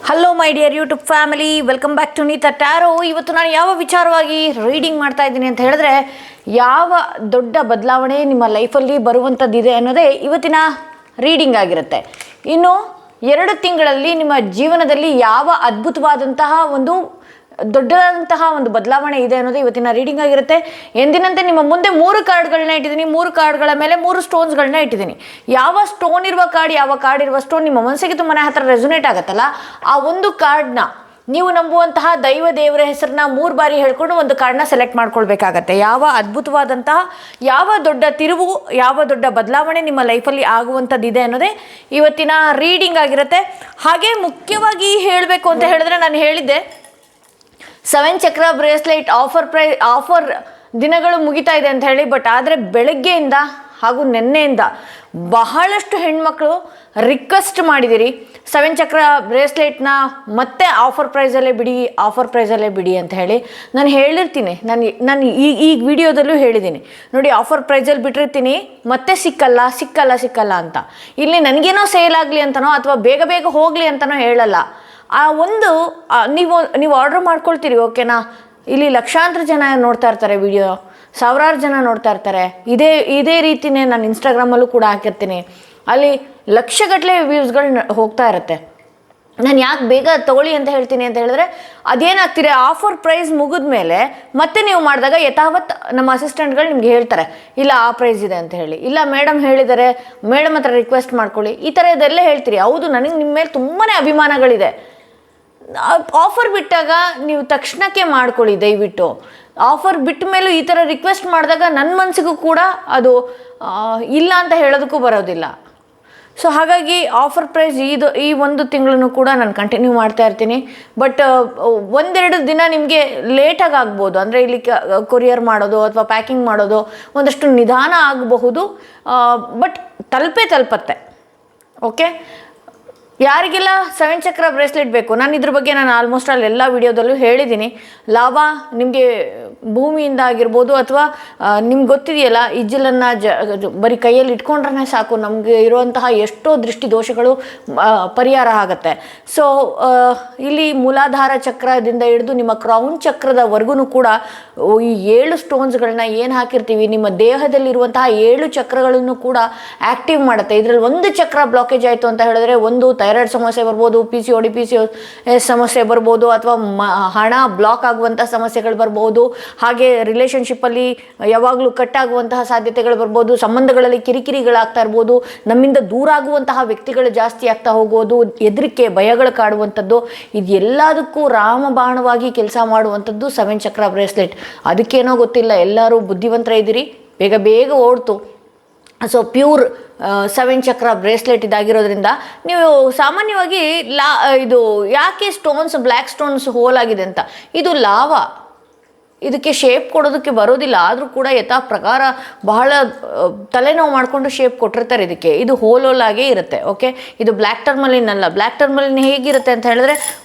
Hello my dear YouTube family, welcome back to Neeta tarot. ಇವತ್ತು ನಾನು ಯಾವ ವಿಚಾರವಾಗಿ ರೀಡಿಂಗ್ ಮಾಡ್ತಾ ಇದ್ದೀನಿ ಅಂತ ಹೇಳಿದ್ರೆ, ಯಾವ ದೊಡ್ಡ ಬದಲಾವಣೆ ನಿಮ್ಮ ಲೈಫಲ್ಲಿ ಬರುವಂಥದ್ದಿದೆ ಅನ್ನೋದೇ ಇವತ್ತಿನ ರೀಡಿಂಗ್ ಆಗಿರುತ್ತೆ. ಇನ್ನು 2 ತಿಂಗಳಲ್ಲಿ ನಿಮ್ಮ ಜೀವನದಲ್ಲಿ ಯಾವ ಅದ್ಭುತವಾದಂತಹ ದೊಡ್ಡದಾದಂತಹ ಒಂದು ಬದಲಾವಣೆ ಇದೆ ಅನ್ನೋದು ಇವತ್ತಿನ ರೀಡಿಂಗ್ ಆಗಿರುತ್ತೆ. ಎಂದಿನಂತೆ ನಿಮ್ಮ ಮುಂದೆ 3 ಕಾರ್ಡ್ಗಳನ್ನ ಇಟ್ಟಿದ್ದೀನಿ. 3 ಕಾರ್ಡ್ಗಳ ಮೇಲೆ 3 ಸ್ಟೋನ್ಸ್ಗಳನ್ನ ಇಟ್ಟಿದ್ದೀನಿ. ಯಾವ ಸ್ಟೋನ್ ಇರುವ ಕಾರ್ಡ್, ಯಾವ ಕಾರ್ಡ್ ಇರುವ ಸ್ಟೋನ್ ನಿಮ್ಮ ಮನಸ್ಸಿಗೆ ತುಂಬಾ ಹತ್ರ ರೆಸೊನೇಟ್ ಆಗುತ್ತಲ್ಲ, ಆ ಒಂದು ಕಾರ್ಡ್ನ ನೀವು ನಂಬುವಂತಹ ದೇವರ ಹೆಸರನ್ನ 3 ಬಾರಿ ಹೇಳ್ಕೊಂಡು ಒಂದು ಕಾರ್ಡ್ನ ಸೆಲೆಕ್ಟ್ ಮಾಡ್ಕೊಳ್ಬೇಕಾಗತ್ತೆ. ಯಾವ ಅದ್ಭುತವಾದಂತಹ, ಯಾವ ದೊಡ್ಡ ತಿರುವು, ಯಾವ ದೊಡ್ಡ ಬದಲಾವಣೆ ನಿಮ್ಮ ಲೈಫಲ್ಲಿ ಆಗುವಂಥದ್ದಿದೆ ಅನ್ನೋದೇ ಇವತ್ತಿನ ರೀಡಿಂಗ್ ಆಗಿರುತ್ತೆ. ಹಾಗೆ ಮುಖ್ಯವಾಗಿ ಹೇಳಬೇಕು ಅಂತ ಹೇಳಿದ್ರೆ, ನಾನು ಹೇಳಿದ್ದೆ 7 ಚಕ್ರ ಬ್ರೇಸ್ಲೈಟ್ ಆಫರ್ ದಿನಗಳು ಮುಗಿತಾ ಇದೆ ಅಂತ ಹೇಳಿ. ಬಟ್ ಆದರೆ ಬೆಳಗ್ಗೆಯಿಂದ ಹಾಗೂ ನಿನ್ನೆಯಿಂದ ಬಹಳಷ್ಟು ಹೆಣ್ಮಕ್ಳು ರಿಕ್ವೆಸ್ಟ್ ಮಾಡಿದಿರಿ 7 ಚಕ್ರ ಬ್ರೇಸ್ಲೈಟ್ನ ಮತ್ತೆ ಆಫರ್ ಪ್ರೈಸಲ್ಲೇ ಬಿಡಿ ಅಂತ ಹೇಳಿ. ನಾನು ಹೇಳಿರ್ತೀನಿ, ನಾನು ಈ ವಿಡಿಯೋದಲ್ಲೂ ಹೇಳಿದ್ದೀನಿ ನೋಡಿ, ಆಫರ್ ಪ್ರೈಸಲ್ಲಿ ಬಿಟ್ಟಿರ್ತೀನಿ, ಮತ್ತೆ ಸಿಕ್ಕಲ್ಲ ಅಂತ. ಇಲ್ಲಿ ನನಗೇನೋ ಸೇಲ್ ಆಗಲಿ ಅಂತನೋ ಅಥವಾ ಬೇಗ ಹೋಗಲಿ ಅಂತನೋ ಹೇಳಲ್ಲ. ಆ ಒಂದು ನೀವು ಆರ್ಡ್ರ್ ಮಾಡ್ಕೊಳ್ತೀರಿ, ಓಕೆನಾ. ಇಲ್ಲಿ ಲಕ್ಷಾಂತರ ಜನ ನೋಡ್ತಾ ಇರ್ತಾರೆ ವಿಡಿಯೋ, ಸಾವಿರಾರು ಜನ ನೋಡ್ತಾ ಇರ್ತಾರೆ. ಇದೇ ರೀತಿಯೇ ನಾನು ಇನ್ಸ್ಟಾಗ್ರಾಮಲ್ಲೂ ಕೂಡ ಹಾಕಿರ್ತೀನಿ. ಅಲ್ಲಿ ಲಕ್ಷಗಟ್ಟಲೆ ವ್ಯೂಸ್ಗಳು ಹೋಗ್ತಾ ಇರುತ್ತೆ. ನಾನು ಯಾಕೆ ಬೇಗ ತೊಗೊಳ್ಳಿ ಅಂತ ಹೇಳ್ತೀನಿ ಅಂತ ಹೇಳಿದ್ರೆ, ಅದೇನಾಗ್ತಿದೆ, ಆಫರ್ ಪ್ರೈಸ್ ಮುಗಿದ ಮೇಲೆ ಮತ್ತೆ ನೀವು ಮಾಡಿದಾಗ ಯಥಾವತ್ ನಮ್ಮ ಅಸಿಸ್ಟೆಂಟ್ಗಳು ನಿಮ್ಗೆ ಹೇಳ್ತಾರೆ, ಇಲ್ಲ ಆ ಪ್ರೈಸ್ ಇದೆ ಅಂತ ಹೇಳಿ, ಇಲ್ಲ ಮೇಡಮ್ ಹೇಳಿದ್ದಾರೆ, ಮೇಡಮ್ ಹತ್ರ ರಿಕ್ವೆಸ್ಟ್ ಮಾಡ್ಕೊಳ್ಳಿ, ಈ ಥರ ಇದೆಲ್ಲ ಹೇಳ್ತೀರಿ. ಹೌದು, ನನಗೆ ನಿಮ್ಮ ಮೇಲೆ ತುಂಬಾ ಅಭಿಮಾನಗಳಿದೆ. ಆಫರ್ ಬಿಟ್ಟಾಗ ನೀವು ತಕ್ಷಣಕ್ಕೆ ಮಾಡ್ಕೊಳ್ಳಿ ದಯವಿಟ್ಟು. ಆಫರ್ ಬಿಟ್ಟ ಮೇಲೂ ಈ ಥರ ರಿಕ್ವೆಸ್ಟ್ ಮಾಡಿದಾಗ ನನ್ನ ಮನಸ್ಸಿಗೂ ಕೂಡ ಅದು ಇಲ್ಲ ಅಂತ ಹೇಳೋದಕ್ಕೂ ಬರೋದಿಲ್ಲ. ಸೊ ಹಾಗಾಗಿ ಆಫರ್ ಪ್ರೈಸ್ ಈ 1 ತಿಂಗಳನ್ನು ಕೂಡ ನಾನು ಕಂಟಿನ್ಯೂ ಮಾಡ್ತಾ ಇರ್ತೀನಿ. ಬಟ್ 1-2 ದಿನ ನಿಮಗೆ ಲೇಟಾಗಿ ಆಗ್ಬೋದು. ಅಂದರೆ ಇಲ್ಲಿ ಕೊರಿಯರ್ ಮಾಡೋದು ಅಥವಾ ಪ್ಯಾಕಿಂಗ್ ಮಾಡೋದು ಒಂದಷ್ಟು ನಿಧಾನ ಆಗಬಹುದು. ಬಟ್ ತಲುಪತ್ತೆ. ಓಕೆ, ಯಾರಿಗೆಲ್ಲ 7 ಚಕ್ರ ಬ್ರೇಸ್ಲೆಟ್ ಬೇಕು, ನಾನು ಇದ್ರ ಬಗ್ಗೆ ಆಲ್ಮೋಸ್ಟ್ ಎಲ್ಲ ವಿಡಿಯೋದಲ್ಲೂ ಹೇಳಿದ್ದೀನಿ. ಲಾಭ ನಿಮಗೆ ಭೂಮಿಯಿಂದ ಆಗಿರ್ಬೋದು, ಅಥವಾ ನಿಮ್ಗೆ ಗೊತ್ತಿದೆಯಲ್ಲ, ಇಜ್ಜಲನ್ನು ಬರೀ ಕೈಯಲ್ಲಿ ಇಟ್ಕೊಂಡ್ರೆ ಸಾಕು, ನಮಗೆ ಇರುವಂತಹ ಎಷ್ಟೋ ದೃಷ್ಟಿ ದೋಷಗಳು ಪರಿಹಾರ ಆಗುತ್ತೆ. ಸೊ ಇಲ್ಲಿ ಮೂಲಾಧಾರ ಚಕ್ರದಿಂದ ಹಿಡಿದು ನಿಮ್ಮ ಕ್ರೌನ್ ಚಕ್ರದವರೆಗೂ ಕೂಡ ಈ 7 ಸ್ಟೋನ್ಸ್ಗಳನ್ನ ಏನು ಹಾಕಿರ್ತೀವಿ, ನಿಮ್ಮ ದೇಹದಲ್ಲಿರುವಂತಹ 7 ಚಕ್ರಗಳನ್ನು ಕೂಡ ಆ್ಯಕ್ಟಿವ್ ಮಾಡುತ್ತೆ. ಇದರಲ್ಲಿ 1 ಚಕ್ರ ಬ್ಲಾಕೇಜ್ ಆಯಿತು ಅಂತ ಹೇಳಿದ್ರೆ, ಒಂದು ಥೈರಾಯ್ಡ್ ಸಮಸ್ಯೆ ಬರ್ಬೋದು, PCOD ಸಮಸ್ಯೆ ಬರ್ಬೋದು, ಅಥವಾ ಹಣ ಬ್ಲಾಕ್ ಆಗುವಂಥ ಸಮಸ್ಯೆಗಳು ಬರ್ಬೋದು. ಹಾಗೆ ರಿಲೇಷನ್ಶಿಪ್ಪಲ್ಲಿ ಯಾವಾಗಲೂ ಕಟ್ ಆಗುವಂತಹ ಸಾಧ್ಯತೆಗಳು ಬರ್ಬೋದು. ಸಂಬಂಧಗಳಲ್ಲಿ ಕಿರಿಕಿರಿಗಳಾಗ್ತಾ ಇರ್ಬೋದು. ನಮ್ಮಿಂದ ದೂರ ಆಗುವಂತಹ ವ್ಯಕ್ತಿಗಳು ಜಾಸ್ತಿ ಆಗ್ತಾ ಹೋಗೋದು, ಹೆದರಿಕೆ ಭಯಗಳು ಕಾಡುವಂಥದ್ದು, ಇದೆಲ್ಲದಕ್ಕೂ ರಾಮಬಾಣವಾಗಿ ಕೆಲಸ ಮಾಡುವಂಥದ್ದು 7 ಚಕ್ರ ಬ್ರೇಸ್ಲೆಟ್. ಅದಕ್ಕೇನೋ ಗೊತ್ತಿಲ್ಲ, ಎಲ್ಲರೂ ಬುದ್ಧಿವಂತರ ಇದ್ದೀರಿ, ಬೇಗ ಓಡ್ತು. ಸೊ ಪ್ಯೂರ್ 7 ಚಕ್ರ ಬ್ರೇಸ್ಲೆಟ್ ಇದಾಗಿರೋದ್ರಿಂದ ನೀವು ಸಾಮಾನ್ಯವಾಗಿ ಇದು ಯಾಕೆ ಬ್ಲ್ಯಾಕ್ ಸ್ಟೋನ್ಸ್ ಹೋಲ್ ಆಗಿದೆ ಅಂತ, ಇದು ಲಾವಾ, ಇದಕ್ಕೆ ಶೇಪ್ ಕೊಡೋದಕ್ಕೆ ಬರೋದಿಲ್ಲ. ಆದರೂ ಕೂಡ ಯಥಾ ಪ್ರಕಾರ ಬಹಳ ತಲೆನೋವು ಮಾಡಿಕೊಂಡು ಶೇಪ್ ಕೊಟ್ಟಿರ್ತಾರೆ ಇದಕ್ಕೆ. ಇದು ಹೋಲಾಗೇ ಇರುತ್ತೆ. ಓಕೆ, ಇದು ಬ್ಲ್ಯಾಕ್ ಟರ್ಮಲಿನ್ ಅಲ್ಲ. ಬ್ಲ್ಯಾಕ್ ಟರ್ಮಲಿನ್ ಹೇಗಿರುತ್ತೆ ಅಂತ ಹೇಳಿದ್ರೆ,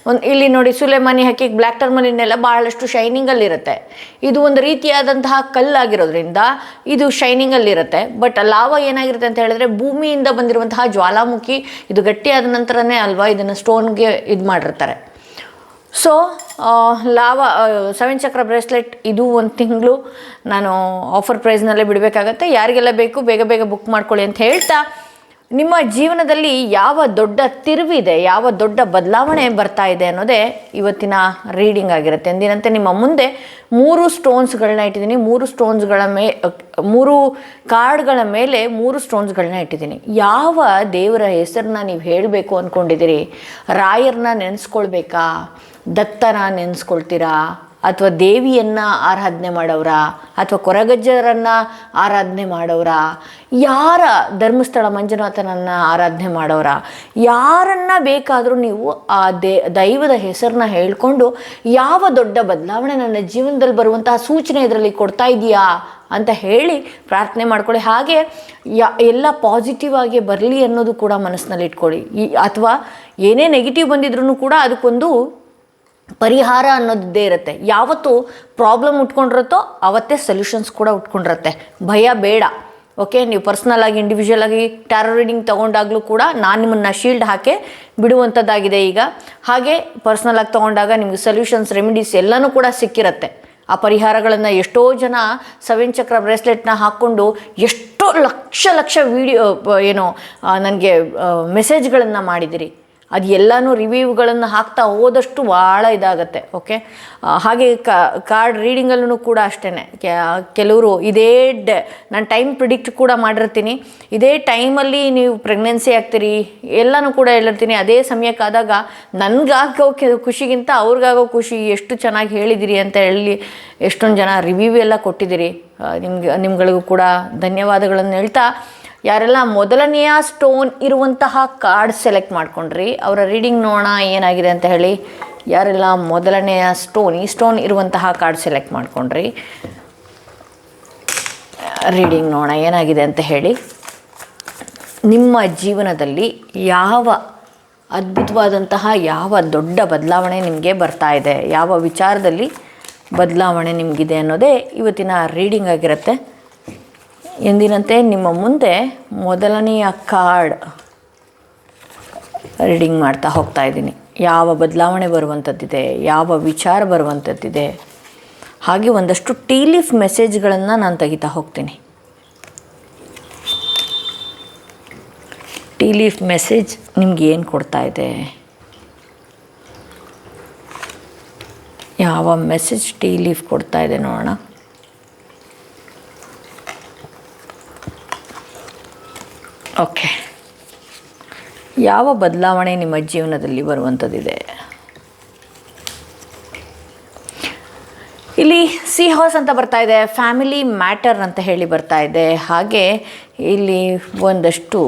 ಇಲ್ಲಿ ನೋಡಿ, ಸುಲೆಮಾನಿ ಹಾಕಿ ಬ್ಲ್ಯಾಕ್ ಟರ್ಮಲಿನೆಲ್ಲ ಬಹಳಷ್ಟು ಶೈನಿಂಗಲ್ಲಿರುತ್ತೆ. ಇದು ಒಂದು ರೀತಿಯಾದಂತಹ ಕಲ್ಲಾಗಿರೋದ್ರಿಂದ ಇದು ಶೈನಿಂಗಲ್ಲಿರುತ್ತೆ. ಬಟ್ ಲಾವಾ ಏನಾಗಿರುತ್ತೆ ಅಂತ ಹೇಳಿದ್ರೆ, ಭೂಮಿಯಿಂದ ಬಂದಿರುವಂತಹ ಜ್ವಾಲಾಮುಖಿ, ಇದು ಗಟ್ಟಿಯಾದ ನಂತರನೇ ಅಲ್ವಾ ಇದನ್ನು ಸ್ಟೋನ್ಗೆ ಇದು ಮಾಡಿರ್ತಾರೆ. ಸೊ ಲಾವಾ 7 ಚಕ್ರ ಬ್ರೇಸ್ಲೆಟ್ ಇದು 1 ತಿಂಗಳು ನಾನು ಆಫರ್ ಪ್ರೈಸ್ನಲ್ಲೇ ಬಿಡಬೇಕಾಗತ್ತೆ. ಯಾರಿಗೆಲ್ಲ ಬೇಕು ಬೇಗ ಬುಕ್ ಮಾಡ್ಕೊಳ್ಳಿ ಅಂತ ಹೇಳ್ತಾ, ನಿಮ್ಮ ಜೀವನದಲ್ಲಿ ಯಾವ ದೊಡ್ಡ ತಿರುವಿದೆ, ಯಾವ ದೊಡ್ಡ ಬದಲಾವಣೆ ಬರ್ತಾ ಇದೆ ಅನ್ನೋದೇ ಇವತ್ತಿನ ರೀಡಿಂಗ್ ಆಗಿರುತ್ತೆ. ಎಂದಿನಂತೆ ನಿಮ್ಮ ಮುಂದೆ 3 ಸ್ಟೋನ್ಸ್ಗಳನ್ನ ಇಟ್ಟಿದ್ದೀನಿ. 3 ಕಾರ್ಡ್ಗಳ ಮೇಲೆ 3 ಸ್ಟೋನ್ಸ್ಗಳನ್ನ ಇಟ್ಟಿದ್ದೀನಿ. ಯಾವ ದೇವರ ಹೆಸರನ್ನ ನೀವು ಹೇಳಬೇಕು ಅಂದ್ಕೊಂಡಿದ್ದೀರಿ? ರಾಯರನ್ನ ನೆನೆಸ್ಕೊಳ್ಬೇಕಾ, ದತ್ತನ ನೆನೆಸ್ಕೊಳ್ತೀರಾ, ಅಥವಾ ದೇವಿಯನ್ನು ಆರಾಧನೆ ಮಾಡೋರಾ, ಅಥವಾ ಕೊರಗಜ್ಜರನ್ನು ಆರಾಧನೆ ಮಾಡೋರಾ, ಯಾರ ಧರ್ಮಸ್ಥಳ ಮಂಜುನಾಥನನ್ನು ಆರಾಧನೆ ಮಾಡೋರಾ, ಯಾರನ್ನ ಬೇಕಾದರೂ ನೀವು ಆ ದೈವದ ಹೆಸರನ್ನ ಹೇಳ್ಕೊಂಡು, ಯಾವ ದೊಡ್ಡ ಬದಲಾವಣೆ ನನ್ನ ಜೀವನದಲ್ಲಿ ಬರುವಂತಹ ಸೂಚನೆ ಇದರಲ್ಲಿ ಕೊಡ್ತಾ ಇದೆಯಾ ಅಂತ ಹೇಳಿ ಪ್ರಾರ್ಥನೆ ಮಾಡ್ಕೊಳ್ಳಿ. ಹಾಗೆ ಎಲ್ಲ ಪಾಸಿಟಿವ್ ಆಗಿ ಬರಲಿ ಅನ್ನೋದು ಕೂಡ ಮನಸ್ಸಿನಲ್ಲಿ ಇಟ್ಕೊಳ್ಳಿ. ಅಥವಾ ಏನೇ ನೆಗೆಟಿವ್ ಬಂದಿದ್ರೂ ಕೂಡ ಅದಕ್ಕೊಂದು ಪರಿಹಾರ ಅನ್ನೋದೇ ಇರುತ್ತೆ. ಯಾವತ್ತು ಪ್ರಾಬ್ಲಮ್ ಉಟ್ಕೊಂಡಿರುತ್ತೋ ಅವತ್ತೇ ಸೊಲ್ಯೂಷನ್ಸ್ ಕೂಡ ಉಟ್ಕೊಂಡಿರುತ್ತೆ. ಭಯ ಬೇಡ. ಓಕೆ, ನೀವು ಪರ್ಸ್ನಲ್ ಆಗಿ ಇಂಡಿವಿಜುವಲ್ ಆಗಿ ಟ್ಯಾರೋ ರೀಡಿಂಗ್ ತೊಗೊಂಡಾಗಲೂ ಕೂಡ ನಾನು ನಿಮ್ಮನ್ನು ಶೀಲ್ಡ್ ಹಾಕಿ ಬಿಡುವಂಥದ್ದಾಗಿದೆ ಈಗ. ಹಾಗೆ ಪರ್ಸ್ನಲ್ ಆಗಿ ತೊಗೊಂಡಾಗ ನಿಮಗೆ ಸೊಲ್ಯೂಷನ್ಸ್, ರೆಮಿಡೀಸ್ ಎಲ್ಲನೂ ಕೂಡ ಸಿಕ್ಕಿರುತ್ತೆ. ಆ ಪರಿಹಾರಗಳನ್ನು ಎಷ್ಟೋ ಜನ 7 ಚಕ್ರ ಬ್ರೇಸ್ಲೆಟ್ನ ಹಾಕ್ಕೊಂಡು ಎಷ್ಟೋ ಲಕ್ಷ ನನಗೆ ಮೆಸೇಜ್ಗಳನ್ನು ಮಾಡಿದಿರಿ. ಅದು ಎಲ್ಲನೂ ರಿವ್ಯೂಗಳನ್ನು ಹಾಕ್ತಾ ಹೋದಷ್ಟು ಭಾಳ ಇದಾಗತ್ತೆ. ಓಕೆ, ಹಾಗೆ ಕಾರ್ಡ್ ರೀಡಿಂಗಲ್ಲೂ ಕೂಡ ಅಷ್ಟೇ. ಕೆಲವರು ನಾನು ಟೈಮ್ ಪ್ರಿಡಿಕ್ಟ್ ಕೂಡ ಮಾಡಿರ್ತೀನಿ, ಇದೇ ಟೈಮಲ್ಲಿ ನೀವು ಪ್ರೆಗ್ನೆನ್ಸಿ ಆಗ್ತೀರಿ ಎಲ್ಲನೂ ಕೂಡ ಹೇಳಿರ್ತೀನಿ. ಅದೇ ಸಮಯಕ್ಕಾದಾಗ ನನಗಾಗೋ ಖುಷಿಗಿಂತ ಅವ್ರಿಗಾಗೋ ಖುಷಿ, ಎಷ್ಟು ಚೆನ್ನಾಗಿ ಹೇಳಿದಿರಿ ಅಂತ ಹೇಳಿ ಎಷ್ಟೊಂದು ಜನ ರಿವ್ಯೂ ಎಲ್ಲ ಕೊಟ್ಟಿದ್ದೀರಿ. ನಿಮ್ಗಳಿಗೂ ಕೂಡ ಧನ್ಯವಾದಗಳನ್ನು ಹೇಳ್ತಾ, ಯಾರೆಲ್ಲ ಮೊದಲನೆಯ ಸ್ಟೋನ್ ಇರುವಂತಹ ಕಾರ್ಡ್ ಸೆಲೆಕ್ಟ್ ಮಾಡ್ಕೊಂಡ್ರಿ ಅವರ ರೀಡಿಂಗ್ ನೋಡೋಣ ಏನಾಗಿದೆ ಅಂತ ಹೇಳಿ. ಯಾರೆಲ್ಲ ಮೊದಲನೆಯ ಈ ಸ್ಟೋನ್ ಇರುವಂತಹ ಕಾರ್ಡ್ ಸೆಲೆಕ್ಟ್ ಮಾಡ್ಕೊಂಡ್ರಿ, ರೀಡಿಂಗ್ ನೋಡೋಣ ಏನಾಗಿದೆ ಅಂತ ಹೇಳಿ. ನಿಮ್ಮ ಜೀವನದಲ್ಲಿ ಯಾವ ಅದ್ಭುತವಾದಂತಹ ಯಾವ ದೊಡ್ಡ ಬದಲಾವಣೆ ನಿಮಗೆ ಬರ್ತಾ ಇದೆ, ಯಾವ ವಿಚಾರದಲ್ಲಿ ಬದಲಾವಣೆ ನಿಮಗಿದೆ ಅನ್ನೋದೇ ಇವತ್ತಿನ ರೀಡಿಂಗ್ ಆಗಿರುತ್ತೆ. ಎಂದಿನಂತೆ ನಿಮ್ಮ ಮುಂದೆ ಮೊದಲನೆಯ ಕಾರ್ಡ್ ರೀಡಿಂಗ್ ಮಾಡ್ತಾ ಹೋಗ್ತಾ ಇದ್ದೀನಿ. ಯಾವ ಬದಲಾವಣೆ ಬರುವಂಥದ್ದಿದೆ, ಯಾವ ವಿಚಾರ ಬರುವಂಥದ್ದಿದೆ, ಹಾಗೆ ಒಂದಷ್ಟು ಟೀ ಲೀಫ್ ಮೆಸೇಜ್ಗಳನ್ನು ನಾನು ತೆಗಿತಾ ಹೋಗ್ತೀನಿ. ಟೀ ಲೀಫ್ ಮೆಸೇಜ್ ನಿಮ್ಗೆ ಏನು ಕೊಡ್ತಾ ಇದೆ, ಯಾವ ಮೆಸೇಜ್ ಟೀ ಲೀಫ್ ಕೊಡ್ತಾ ಇದೆ ನೋಡೋಣ. ಓಕೆ, ಯಾವ ಬದಲಾವಣೆ ನಿಮ್ಮ ಜೀವನದಲ್ಲಿ ಬರುವಂಥದ್ದಿದೆ. ಇಲ್ಲಿ ಸಿ ಹಾರ್ಸ್ ಅಂತ ಬರ್ತಾ ಇದೆ, ಫ್ಯಾಮಿಲಿ ಮ್ಯಾಟರ್ ಅಂತ ಹೇಳಿ ಬರ್ತಾ ಇದೆ. ಹಾಗೆ ಇಲ್ಲಿ ಒಂದಷ್ಟು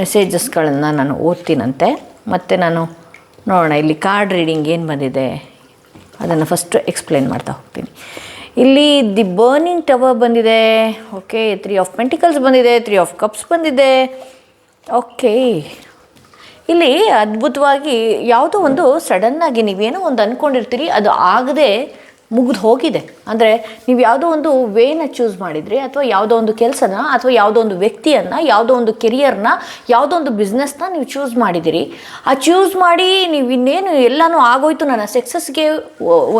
ಮೆಸೇಜಸ್ಗಳನ್ನು ನಾನು ಓದ್ತೀನಂತೆ, ಮತ್ತು ನಾನು ನೋಡೋಣ ಇಲ್ಲಿ ಕಾರ್ಡ್ ರೀಡಿಂಗ್ ಏನು ಬಂದಿದೆ ಅದನ್ನು ಫಸ್ಟು ಎಕ್ಸ್ಪ್ಲೇನ್ ಮಾಡ್ತಾ ಹೋಗ್ತೀನಿ. ಇಲ್ಲಿ ದಿ ಬರ್ನಿಂಗ್ ಟವರ್ ಬಂದಿದೆ. ಓಕೆ, 3 ಆಫ್ ಪೆಂಟಿಕಲ್ಸ್ ಬಂದಿದೆ, 3 ಆಫ್ ಕಪ್ಸ್ ಬಂದಿದೆ. ಓಕೆ, ಇಲ್ಲಿ ಅದ್ಭುತವಾಗಿ ಯಾವುದೋ ಒಂದು ಸಡನ್ನಾಗಿ ನೀವೇನೋ ಒಂದು ಅಂದ್ಕೊಂಡಿರ್ತೀರಿ, ಅದು ಆಗದೆ ಮುಗಿದು ಹೋಗಿದೆ. ಅಂದರೆ ನೀವು ಯಾವುದೋ ಒಂದು ವೇನ ಚೂಸ್ ಮಾಡಿದ್ರಿ, ಅಥವಾ ಯಾವುದೋ ಒಂದು ಕೆಲಸನ, ಅಥವಾ ಯಾವುದೋ ಒಂದು ವ್ಯಕ್ತಿಯನ್ನು, ಯಾವುದೋ ಒಂದು ಕೆರಿಯರ್ನ, ಯಾವುದೋ ಒಂದು ಬಿಸ್ನೆಸ್ನ ನೀವು ಚೂಸ್ ಮಾಡಿದ್ದೀರಿ. ಆ ಚೂಸ್ ಮಾಡಿ ನೀವು ಇನ್ನೇನು ಎಲ್ಲನೂ ಆಗೋಯ್ತು, ನನ್ನ ಸಕ್ಸಸ್ಗೆ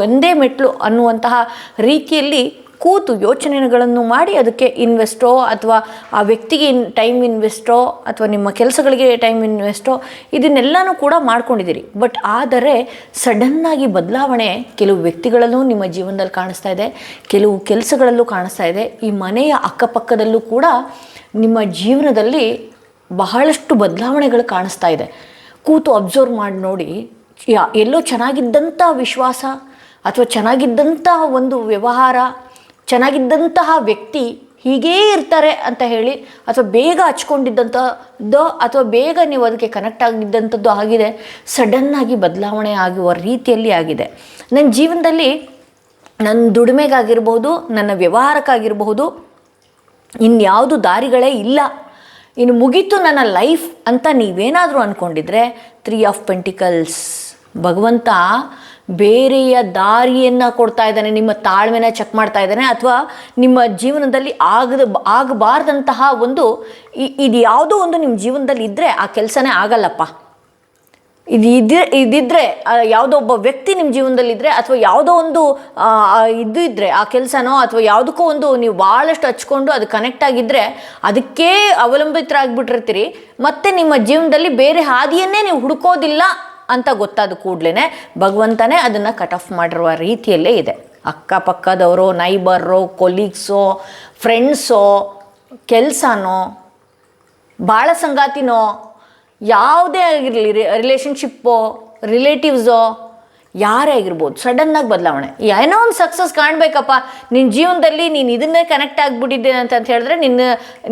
ಒಂದೇ ಮೆಟ್ಲು ಅನ್ನುವಂತಹ ರೀತಿಯಲ್ಲಿ ಕೂತು ಯೋಚನೆಗಳನ್ನು ಮಾಡಿ ಅದಕ್ಕೆ ಇನ್ವೆಸ್ಟೋ, ಅಥವಾ ಆ ವ್ಯಕ್ತಿಗೆ ಟೈಮ್ ಇನ್ವೆಸ್ಟೋ, ಅಥವಾ ನಿಮ್ಮ ಕೆಲಸಗಳಿಗೆ ಟೈಮ್ ಇನ್ವೆಸ್ಟೋ, ಇದನ್ನೆಲ್ಲನೂ ಕೂಡ ಮಾಡ್ಕೊಂಡಿದ್ದೀರಿ. ಬಟ್ ಆದರೆ ಸಡನ್ನಾಗಿ ಬದಲಾವಣೆ ಕೆಲವು ವ್ಯಕ್ತಿಗಳಲ್ಲೂ ನಿಮ್ಮ ಜೀವನದಲ್ಲಿ ಕಾಣಿಸ್ತಾ ಇದೆ, ಕೆಲವು ಕೆಲಸಗಳಲ್ಲೂ ಕಾಣಿಸ್ತಾ ಇದೆ. ಈ ಮನೆಯ ಅಕ್ಕಪಕ್ಕದಲ್ಲೂ ಕೂಡ ನಿಮ್ಮ ಜೀವನದಲ್ಲಿ ಬಹಳಷ್ಟು ಬದಲಾವಣೆಗಳು ಕಾಣಿಸ್ತಾ ಇದೆ. ಕೂತು ಅಬ್ಸರ್ವ್ ಮಾಡಿ ನೋಡಿ, ಎಲ್ಲೋ ಚೆನ್ನಾಗಿದ್ದಂಥ ವಿಶ್ವಾಸ, ಅಥವಾ ಚೆನ್ನಾಗಿದ್ದಂಥ ಒಂದು ವ್ಯವಹಾರ, ಚೆನ್ನಾಗಿದ್ದಂತಹ ವ್ಯಕ್ತಿ ಹೀಗೇ ಇರ್ತಾರೆ ಅಂತ ಹೇಳಿ, ಅಥವಾ ಬೇಗ ಹಚ್ಕೊಂಡಿದ್ದಂಥದ್ದು, ಅಥವಾ ಬೇಗ ನೀವು ಅದಕ್ಕೆ ಕನೆಕ್ಟ್ ಆಗಿದ್ದಂಥದ್ದು ಆಗಿದೆ. ಸಡನ್ನಾಗಿ ಬದಲಾವಣೆ ಆಗುವ ರೀತಿಯಲ್ಲಿ ಆಗಿದೆ. ನನ್ನ ಜೀವನದಲ್ಲಿ ನನ್ನ ದುಡಿಮೆಗಾಗಿರ್ಬೋದು, ನನ್ನ ವ್ಯವಹಾರಕ್ಕಾಗಿರಬಹುದು, ಇನ್ಯಾವುದು ದಾರಿಗಳೇ ಇಲ್ಲ, ಇನ್ನು ಮುಗೀತು ನನ್ನ ಲೈಫ್ ಅಂತ ನೀವೇನಾದರೂ ಅಂದ್ಕೊಂಡಿದ್ರೆ, 3 ಆಫ್ ಪೆಂಟಿಕಲ್ಸ್, ಭಗವಂತ ಬೇರೆಯ ದಾರಿಯನ್ನು ಕೊಡ್ತಾ ಇದ್ದಾನೆ, ನಿಮ್ಮ ತಾಳ್ಮೆನ ಚೆಕ್ ಮಾಡ್ತಾ ಇದ್ದಾನೆ, ಅಥವಾ ನಿಮ್ಮ ಜೀವನದಲ್ಲಿ ಆಗಬಾರ್ದಂತಹ ಒಂದು ಇದು ಯಾವುದೋ ಒಂದು ನಿಮ್ಮ ಜೀವನದಲ್ಲಿ ಇದ್ದರೆ ಆ ಕೆಲಸನೇ ಆಗಲ್ಲಪ್ಪ. ಇದಿದ್ದರೆ ಯಾವುದೋ ಒಬ್ಬ ವ್ಯಕ್ತಿ ನಿಮ್ಮ ಜೀವನದಲ್ಲಿದ್ದರೆ, ಅಥವಾ ಯಾವುದೋ ಒಂದು ಇದ್ದರೆ ಆ ಕೆಲಸನೋ, ಅಥವಾ ಯಾವುದಕ್ಕೋ ಒಂದು ನೀವು ಭಾಳಷ್ಟು ಹಚ್ಕೊಂಡು ಅದು ಕನೆಕ್ಟ್ ಆಗಿದ್ದರೆ ಅದಕ್ಕೇ ಅವಲಂಬಿತರಾಗಿಬಿಟ್ಟಿರ್ತೀರಿ. ಮತ್ತು ನಿಮ್ಮ ಜೀವನದಲ್ಲಿ ಬೇರೆ ಹಾದಿಯನ್ನೇ ನೀವು ಹುಡುಕೋದಿಲ್ಲ ಅಂತ ಗೊತ್ತಾದ ಕೂಡಲೇ ಭಗವಂತನೇ ಅದನ್ನು ಕಟ್ ಆಫ್ ಮಾಡಿರುವ ರೀತಿಯಲ್ಲೇ ಇದೆ. ಅಕ್ಕಪಕ್ಕದವರು, ನೈಬರೋ, ಕೊಲೀಗ್ಸೋ, ಫ್ರೆಂಡ್ಸೋ, ಕೆಲಸನೋ, ಬಾಳ ಸಂಗಾತಿನೋ, ಯಾವುದೇ ಆಗಿರಲಿ, ರಿಲೇಷನ್ಶಿಪ್ಪೋ, ರಿಲೇಟಿವ್ಸೋ, ಯಾರೇ ಆಗಿರ್ಬೋದು, ಸಡನ್ನಾಗಿ ಬದಲಾವಣೆ. ಏನೋ ಒಂದು ಸಕ್ಸಸ್ ಕಾಣಬೇಕಪ್ಪ ನಿನ್ನ ಜೀವನದಲ್ಲಿ, ನೀನು ಇದನ್ನೇ ಕನೆಕ್ಟ್ ಆಗಿಬಿಟ್ಟಿದ್ದೆ ಅಂತ ಹೇಳಿದ್ರೆ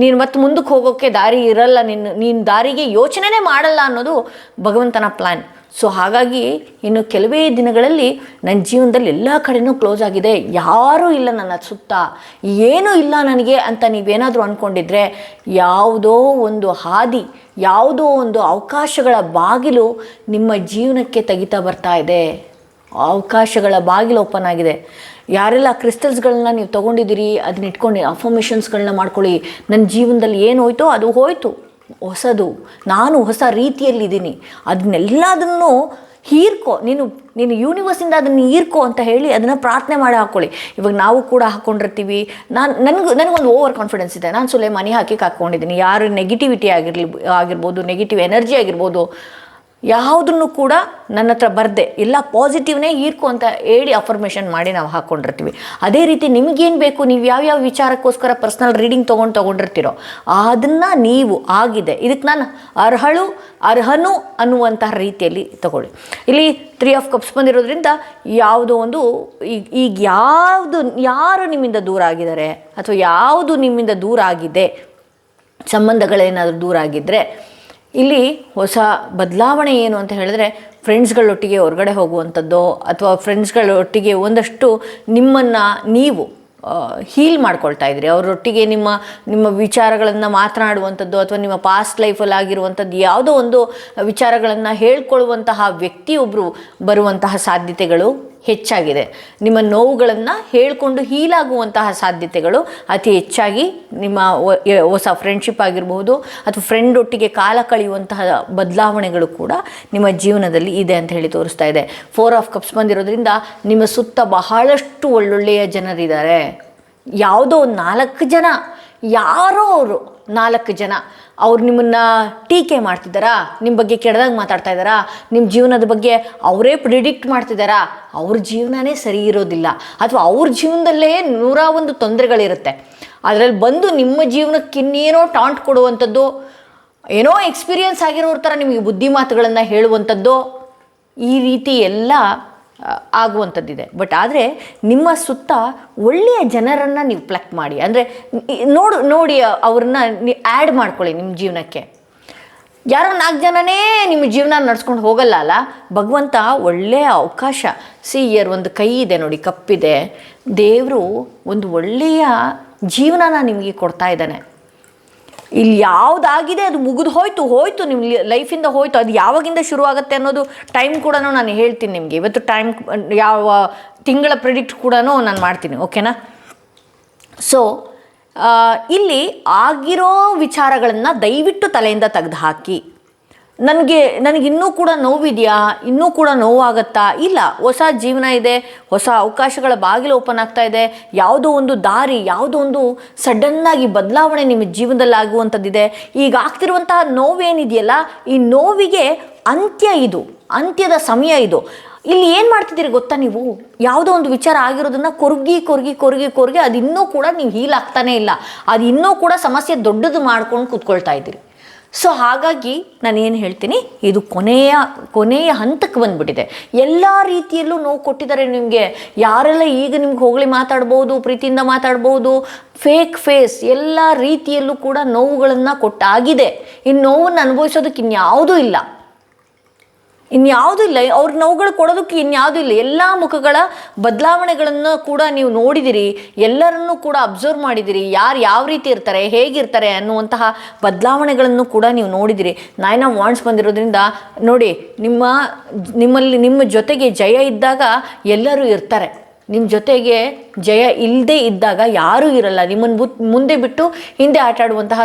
ನೀನು ಮತ್ತೆ ಮುಂದಕ್ಕೆ ಹೋಗೋಕ್ಕೆ ದಾರಿ ಇರಲ್ಲ, ನೀನು ದಾರಿಗೆ ಯೋಚನೆನೇ ಮಾಡಲ್ಲ ಅನ್ನೋದು ಭಗವಂತನ ಪ್ಲ್ಯಾನ್. ಸೊ ಹಾಗಾಗಿ ಇನ್ನು ಕೆಲವೇ ದಿನಗಳಲ್ಲಿ ನನ್ನ ಜೀವನದಲ್ಲಿ ಎಲ್ಲ ಕಡೆನೂ ಕ್ಲೋಸ್ ಆಗಿದೆ, ಯಾರೂ ಇಲ್ಲ ನನ್ನ ಸುತ್ತ, ಏನೂ ಇಲ್ಲ ನನಗೆ ಅಂತ ನೀವೇನಾದರೂ ಅಂದ್ಕೊಂಡಿದ್ರೆ, ಯಾವುದೋ ಒಂದು ಹಾದಿ, ಯಾವುದೋ ಒಂದು ಅವಕಾಶಗಳ ಬಾಗಿಲು ನಿಮ್ಮ ಜೀವನಕ್ಕೆ ತೆಗಿತಾ ಬರ್ತಾ ಇದೆ. ಅವಕಾಶಗಳ ಬಾಗಿಲು ಓಪನ್ ಆಗಿದೆ. ಯಾರೆಲ್ಲ ಕ್ರಿಸ್ಟಲ್ಸ್ಗಳನ್ನ ನೀವು ತೊಗೊಂಡಿದ್ದೀರಿ ಅದನ್ನ ಇಟ್ಕೊಂಡು ಅಫರ್ಮೇಷನ್ಸ್ಗಳನ್ನ ಮಾಡ್ಕೊಳ್ಳಿ. ನನ್ನ ಜೀವನದಲ್ಲಿ ಏನು ಹೋಯ್ತೋ ಅದು ಹೋಯಿತು, ಹೊಸದು, ನಾನು ಹೊಸ ರೀತಿಯಲ್ಲಿದ್ದೀನಿ, ಅದನ್ನೆಲ್ಲದನ್ನು ಹೀರ್ಕೊ, ನೀನು ಯೂನಿವರ್ಸಿಂದ ಅದನ್ನು ಹೀರ್ಕೊ ಅಂತ ಹೇಳಿ ಅದನ್ನು ಪ್ರಾರ್ಥನೆ ಮಾಡಿ ಹಾಕ್ಕೊಳ್ಳಿ. ಇವಾಗ ನಾವು ಕೂಡ ಹಾಕ್ಕೊಂಡಿರ್ತೀವಿ. ನನಗೊಂದು ಓವರ್ ಕಾನ್ಫಿಡೆನ್ಸ್ ಇದೆ, ನಾನು ಸುಲೇ ಮನಿ ಹಾಕೊಂಡಿದ್ದೀನಿ. ಯಾರು ನೆಗೆಟಿವಿಟಿ ಆಗಿರ್ಬೋದು, ನೆಗೆಟಿವ್ ಎನರ್ಜಿ ಆಗಿರ್ಬೋದು, ಯಾವುದನ್ನು ಕೂಡ ನನ್ನ ಹತ್ರ ಬರದೆ ಎಲ್ಲ ಪಾಸಿಟಿವ್ನೇ ಹೀರ್ಕೊ ಅಂತ ಹೇಳಿ ಅಫರ್ಮೇಷನ್ ಮಾಡಿ ನಾವು ಹಾಕ್ಕೊಂಡಿರ್ತೀವಿ. ಅದೇ ರೀತಿ ನಿಮಗೇನು ಬೇಕು, ನೀವು ಯಾವ್ಯಾವ ವಿಚಾರಕ್ಕೋಸ್ಕರ ಪರ್ಸ್ನಲ್ ರೀಡಿಂಗ್ ತೊಗೊಂಡಿರ್ತೀರೋ ಅದನ್ನು ನೀವು ಆಗಿದೆ, ಇದಕ್ಕೆ ನಾನು ಅರ್ಹನು ಅನ್ನುವಂತಹ ರೀತಿಯಲ್ಲಿ ತಗೊಳ್ಳಿ. ಇಲ್ಲಿ 3 ಆಫ್ ಕಪ್ಸ್ ಬಂದಿರೋದ್ರಿಂದ ಯಾವುದೋ ಒಂದು ಈಗ ಯಾರು ನಿಮ್ಮಿಂದ ದೂರ ಆಗಿದ್ದಾರೆ ಅಥವಾ ಯಾವುದು ನಿಮ್ಮಿಂದ ದೂರ ಆಗಿದೆ, ಸಂಬಂಧಗಳೇನಾದರೂ ದೂರ ಆಗಿದ್ದರೆ ಇಲ್ಲಿ ಹೊಸ ಬದಲಾವಣೆ ಏನು ಅಂತ ಹೇಳಿದ್ರೆ, ಫ್ರೆಂಡ್ಸ್ಗಳೊಟ್ಟಿಗೆ ಹೊರಗಡೆ ಹೋಗುವಂಥದ್ದು ಅಥವಾ ಫ್ರೆಂಡ್ಸ್ಗಳೊಟ್ಟಿಗೆ ಒಂದಷ್ಟು ನಿಮ್ಮನ್ನು ನೀವು ಹೀಲ್ ಮಾಡ್ಕೊಳ್ತಾ ಇದ್ರಿ. ಅವರೊಟ್ಟಿಗೆ ನಿಮ್ಮ ವಿಚಾರಗಳನ್ನು ಮಾತನಾಡುವಂಥದ್ದು ಅಥವಾ ನಿಮ್ಮ ಪಾಸ್ಟ್ ಲೈಫಲ್ಲಿ ಆಗಿರುವಂಥದ್ದು ಯಾವುದೋ ಒಂದು ವಿಚಾರಗಳನ್ನು ಹೇಳ್ಕೊಳ್ಳುವಂತಹ ವ್ಯಕ್ತಿಯೊಬ್ಬರು ಬರುವಂತಹ ಸಾಧ್ಯತೆಗಳು ಹೆಚ್ಚಾಗಿದೆ. ನಿಮ್ಮ ನೋವುಗಳನ್ನು ಹೇಳಿಕೊಂಡು ಹೀಲಾಗುವಂತಹ ಸಾಧ್ಯತೆಗಳು ಅತಿ ಹೆಚ್ಚಾಗಿ ನಿಮ್ಮ ಹೊಸ ಫ್ರೆಂಡ್ಶಿಪ್ ಆಗಿರಬಹುದು ಅಥವಾ ಫ್ರೆಂಡ್ ಒಟ್ಟಿಗೆ ಕಾಲ ಕಳೆಯುವಂತಹ ಬದಲಾವಣೆಗಳು ಕೂಡ ನಿಮ್ಮ ಜೀವನದಲ್ಲಿ ಇದೆ ಅಂತ ಹೇಳಿ ತೋರಿಸ್ತಾ ಇದೆ. 4 ಆಫ್ ಕಪ್ಸ್ ಬಂದಿರೋದ್ರಿಂದ ನಿಮ್ಮ ಸುತ್ತ ಬಹಳಷ್ಟು ಒಳ್ಳೊಳ್ಳೆಯ ಜನರಿದ್ದಾರೆ. ಯಾವುದೋ 4 ಜನ, ಯಾರೋ ಅವರು 4 ಜನ ಅವ್ರು ನಿಮ್ಮನ್ನು ಟೀಕೆ ಮಾಡ್ತಿದ್ದಾರಾ, ನಿಮ್ಮ ಬಗ್ಗೆ ಕೆಟ್ಟದಾಗಿ ಮಾತಾಡ್ತಾ ಇದ್ದಾರಾ, ನಿಮ್ಮ ಜೀವನದ ಬಗ್ಗೆ ಅವರೇ ಪ್ರಿಡಿಕ್ಟ್ ಮಾಡ್ತಿದ್ದಾರಾ, ಅವ್ರ ಜೀವನನೇ ಸರಿ ಇರೋದಿಲ್ಲ ಅಥವಾ ಅವ್ರ ಜೀವನದಲ್ಲೇ 101 ತೊಂದರೆಗಳಿರುತ್ತೆ. ಅದರಲ್ಲಿ ಬಂದು ನಿಮ್ಮ ಜೀವನಕ್ಕೆ ಇನ್ನೇನೋ ಟಾಂಟ್ ಕೊಡುವಂಥದ್ದು, ಏನೋ ಎಕ್ಸ್ಪೀರಿಯನ್ಸ್ ಆಗಿರೋರ ಥರ ನಿಮಗೆ ಬುದ್ಧಿ ಮಾತುಗಳನ್ನು ಹೇಳುವಂಥದ್ದು, ಈ ರೀತಿ ಎಲ್ಲ ಆಗುವಂಥದ್ದಿದೆ. ಬಟ್ ಆದರೆ ನಿಮ್ಮ ಸುತ್ತ ಒಳ್ಳೆಯ ಜನರನ್ನು ನೀವು ಪ್ಲಕ್ ಮಾಡಿ, ಅಂದರೆ ನೋಡಿ ಅವ್ರನ್ನ ನೀವು ಆ್ಯಡ್ ಮಾಡ್ಕೊಳ್ಳಿ ನಿಮ್ಮ ಜೀವನಕ್ಕೆ. ಯಾರೋ 4 ಜನನೇ ನಿಮ್ಮ ಜೀವನ ನಡ್ಸ್ಕೊಂಡು ಹೋಗಲ್ಲ ಅಲ್ಲ, ಭಗವಂತ ಒಳ್ಳೆಯ ಅವಕಾಶ. ಒಂದು ಕೈ ಇದೆ ನೋಡಿ, ಕಪ್ಪಿದೆ, ದೇವರು ಒಂದು ಒಳ್ಳೆಯ ಜೀವನನ ನಿಮಗೆ ಕೊಡ್ತಾ ಇದ್ದಾನೆ. ಇಲ್ಲಿ ಯಾವುದಾಗಿದೆ ಅದು ಮುಗಿದು ಹೋಯ್ತು ನಿಮ್ಮ ಲೈಫಿಂದ ಹೋಯ್ತು. ಅದು ಯಾವಾಗಿಂದ ಶುರು ಆಗುತ್ತೆ ಅನ್ನೋದು ಟೈಮ್ ಕೂಡ ನಾನು ಹೇಳ್ತೀನಿ ನಿಮಗೆ. ಇವತ್ತು ಟೈಮ್ ಯಾವ ತಿಂಗಳ ಪ್ರಿಡಿಕ್ಟ್ ಕೂಡ ನಾನು ಮಾಡ್ತೀನಿ, ಓಕೆನಾ? ಸೊ ಇಲ್ಲಿ ಆಗಿರೋ ವಿಚಾರಗಳನ್ನು ದಯವಿಟ್ಟು ತಲೆಯಿಂದ ತೆಗೆದು ಹಾಕಿ. ನನಗಿನ್ನೂ ಕೂಡ ನೋವಿದೆಯಾ, ಇನ್ನೂ ಕೂಡ ನೋವಾಗತ್ತಾ? ಇಲ್ಲ, ಹೊಸ ಜೀವನ ಇದೆ, ಹೊಸ ಅವಕಾಶಗಳ ಬಾಗಿಲು ಓಪನ್ ಆಗ್ತಾ ಇದೆ. ಯಾವುದೋ ಒಂದು ದಾರಿ, ಯಾವುದೋ ಒಂದು ಸಡನ್ನಾಗಿ ಬದಲಾವಣೆ ನಿಮ್ಮ ಜೀವನದಲ್ಲಿ ಆಗುವಂಥದ್ದಿದೆ. ಈಗ ಆಗ್ತಿರುವಂತಹ ನೋವೇನಿದೆಯಲ್ಲ, ಈ ನೋವಿಗೆ ಅಂತ್ಯದ ಸಮಯ ಇದು. ಇಲ್ಲಿ ಏನು ಮಾಡ್ತಿದ್ದೀರಿ ಗೊತ್ತಾ, ನೀವು ಯಾವುದೋ ಒಂದು ವಿಚಾರ ಆಗಿರೋದನ್ನು ಕೊರಗಿ ಅದು ಇನ್ನೂ ಕೂಡ ನೀವು ಹೀಲ್ ಆಗ್ತಾನೇ ಇಲ್ಲ, ಅದು ಇನ್ನೂ ಕೂಡ ಸಮಸ್ಯೆ ದೊಡ್ಡದು ಮಾಡ್ಕೊಂಡು ಕೂತ್ಕೊಳ್ತಾ ಇದ್ದೀರಿ. ಸೊ ಹಾಗಾಗಿ ನಾನು ಏನು ಹೇಳ್ತೀನಿ, ಇದು ಕೊನೆಯ ಹಂತಕ್ಕೆ ಬಂದುಬಿಟ್ಟಿದೆ. ಎಲ್ಲ ರೀತಿಯಲ್ಲೂ ನೋವು ಕೊಟ್ಟಿದ್ದಾರೆ ನಿಮಗೆ. ಯಾರೆಲ್ಲ ಈಗ ನಿಮ್ಗೆ ಹೋಗಲಿ ಮಾತಾಡ್ಬೋದು, ಪ್ರೀತಿಯಿಂದ ಮಾತಾಡ್ಬೋದು, ಫೇಕ್ ಫೇಸ್ ಎಲ್ಲ ರೀತಿಯಲ್ಲೂ ಕೂಡ ನೋವುಗಳನ್ನು ಕೊಟ್ಟಾಗಿದೆ. ಇನ್ನು ನೋವನ್ನು ಅನುಭವಿಸೋದಕ್ಕೆ ಇನ್ಯಾವುದೂ ಇಲ್ಲ. ಅವ್ರ ನೋವುಗಳು ಕೊಡೋದಕ್ಕೆ ಇನ್ಯಾವುದೂ ಇಲ್ಲ. ಎಲ್ಲ ಮುಖಗಳ ಬದಲಾವಣೆಗಳನ್ನು ಕೂಡ ನೀವು ನೋಡಿದಿರಿ, ಎಲ್ಲರನ್ನೂ ಕೂಡ ಅಬ್ಸರ್ವ್ ಮಾಡಿದಿರಿ. ಯಾರು ಯಾವ ರೀತಿ ಇರ್ತಾರೆ, ಹೇಗಿರ್ತಾರೆ ಅನ್ನುವಂತಹ ಬದಲಾವಣೆಗಳನ್ನು ಕೂಡ ನೀವು ನೋಡಿದಿರಿ. 9 ಆಫ್ ವಾಂಡ್ಸ್ ಬಂದಿರೋದ್ರಿಂದ ನೋಡಿ, ನಿಮ್ಮ ಜೊತೆಗೆ ಜಯ ಇದ್ದಾಗ ಎಲ್ಲರೂ ಇರ್ತಾರೆ, ನಿಮ್ಮ ಜೊತೆಗೆ ಜಯ ಇಲ್ಲದೆ ಇದ್ದಾಗ ಯಾರೂ ಇರಲ್ಲ. ನಿಮ್ಮನ್ನು ಮುಂದೆ ಬಿಟ್ಟು ಹಿಂದೆ ಆಟಾಡುವಂತಹ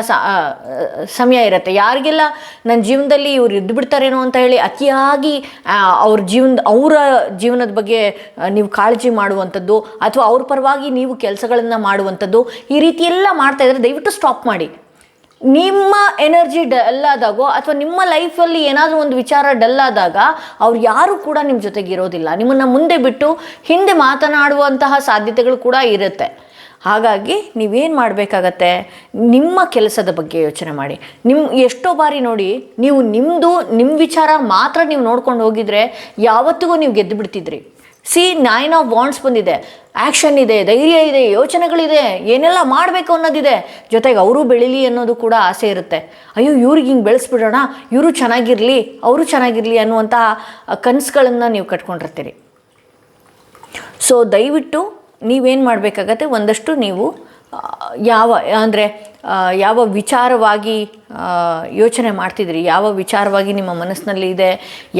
ಸಮಯ ಇರುತ್ತೆ. ಯಾರಿಗೆಲ್ಲ ನನ್ನ ಜೀವನದಲ್ಲಿ ಇವ್ರು ಇದ್ದು ಬಿಡ್ತಾರೇನೋ ಅಂತ ಹೇಳಿ ಅತಿಯಾಗಿ ಅವರ ಜೀವನದ ಬಗ್ಗೆ ನೀವು ಕಾಳಜಿ ಮಾಡುವಂಥದ್ದು ಅಥವಾ ಅವ್ರ ಪರವಾಗಿ ನೀವು ಕೆಲಸಗಳನ್ನು ಮಾಡುವಂಥದ್ದು, ಈ ರೀತಿ ಎಲ್ಲ ಮಾಡ್ತಾಯಿದ್ರೆ ದಯವಿಟ್ಟು ಸ್ಟಾಪ್ ಮಾಡಿ. ನಿಮ್ಮ ಎನರ್ಜಿ ಡಲ್ ಆದಾಗೋ ಅಥವಾ ನಿಮ್ಮ ಲೈಫಲ್ಲಿ ಏನಾದರೂ ಒಂದು ವಿಚಾರ ಡಲ್ ಆದಾಗ ಅವ್ರು ಯಾರೂ ಕೂಡ ನಿಮ್ಮ ಜೊತೆಗೆ ಇರೋದಿಲ್ಲ. ನಿಮ್ಮನ್ನು ಮುಂದೆ ಬಿಟ್ಟು ಹಿಂದೆ ಮಾತನಾಡುವಂತಹ ಸಾಧ್ಯತೆಗಳು ಕೂಡ ಇರುತ್ತೆ. ಹಾಗಾಗಿ ನೀವೇನು ಮಾಡಬೇಕಾಗತ್ತೆ, ನಿಮ್ಮ ಕೆಲಸದ ಬಗ್ಗೆ ಯೋಚನೆ ಮಾಡಿ. ಎಷ್ಟೋ ಬಾರಿ ನೋಡಿ, ನೀವು ನಿಮ್ಮ ವಿಚಾರ ಮಾತ್ರ ನೀವು ನೋಡ್ಕೊಂಡು ಹೋಗಿದ್ರೆ ಯಾವತ್ತಿಗೂ ನೀವು ಗೆದ್ದು ಬಿಡ್ತಿದ್ರಿ. 9 ಆಫ್ ವಾಂಡ್ಸ್ ಬಂದಿದೆ, ಆ್ಯಕ್ಷನ್ ಇದೆ, ಧೈರ್ಯ ಇದೆ, ಯೋಚನೆಗಳಿದೆ, ಏನೆಲ್ಲ ಮಾಡಬೇಕು ಅನ್ನೋದಿದೆ. ಜೊತೆಗೆ ಅವರು ಬೆಳೀಲಿ ಅನ್ನೋದು ಕೂಡ ಆಸೆ ಇರುತ್ತೆ. ಅಯ್ಯೋ ಇವ್ರಿಗೆ ಹಿಂಗೆ ಬೆಳೆಸ್ಬಿಡೋಣ, ಇವರು ಚೆನ್ನಾಗಿರಲಿ, ಅವರು ಚೆನ್ನಾಗಿರಲಿ ಅನ್ನುವಂತಹ ಕನಸುಗಳನ್ನು ನೀವು ಕಟ್ಕೊಂಡಿರ್ತೀರಿ. ಸೊ ದಯವಿಟ್ಟು ನೀವೇನು ಮಾಡಬೇಕಾಗತ್ತೆ, ಒಂದಷ್ಟು ನೀವು ಯಾವ ಅಂದರೆ ಯಾವ ವಿಚಾರವಾಗಿ ಯೋಚನೆ ಮಾಡ್ತಿದ್ದೀರಿ, ಯಾವ ವಿಚಾರವಾಗಿ ನಿಮ್ಮ ಮನಸ್ಸಿನಲ್ಲಿ ಇದೆ,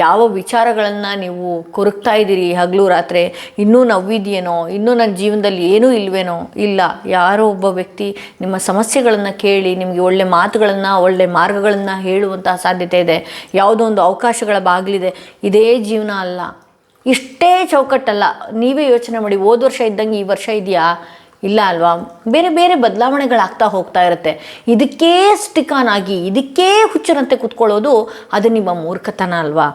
ಯಾವ ವಿಚಾರಗಳನ್ನು ನೀವು ಕೊರಗ್ತಾ ಇದ್ದೀರಿ ಹಗಲು ರಾತ್ರಿ, ಇನ್ನೂ ನೋವಿದೆಯೇನೋ, ಇನ್ನೂ ನನ್ನ ಜೀವನದಲ್ಲಿ ಏನೂ ಇಲ್ವೇನೋ. ಇಲ್ಲ, ಯಾರೋ ಒಬ್ಬ ವ್ಯಕ್ತಿ ನಿಮ್ಮ ಸಮಸ್ಯೆಗಳನ್ನು ಕೇಳಿ ನಿಮಗೆ ಒಳ್ಳೆ ಮಾತುಗಳನ್ನು, ಒಳ್ಳೆ ಮಾರ್ಗಗಳನ್ನು ಹೇಳುವಂತಹ ಸಾಧ್ಯತೆ ಇದೆ. ಯಾವುದೋ ಒಂದು ಅವಕಾಶಗಳ ಬಾಗಿಲಿದೆ. ಇದೇ ಜೀವನ ಅಲ್ಲ, ಇಷ್ಟೇ ಚೌಕಟ್ಟಲ್ಲ. ನೀವೇ ಯೋಚನೆ ಮಾಡಿ, ಹೋದ ವರ್ಷ ಇದ್ದಂಗೆ ಈ ವರ್ಷ ಇದೆಯಾ? ಇಲ್ಲ ಅಲ್ವಾ? ಬೇರೆ ಬೇರೆ ಬದಲಾವಣೆಗಳಾಗ್ತಾ ಹೋಗ್ತಾ ಇರುತ್ತೆ. ಇದಕ್ಕೇ ಸ್ಟಿಕ್ ಆನ್ ಆಗಿ, ಇದಕ್ಕೇ ಹುಚ್ಚರಂತೆ ಕೂತ್ಕೊಳ್ಳೋದು ಅದು ನಿಮ್ಮ ಮೂರ್ಖತನ ಅಲ್ವಾ?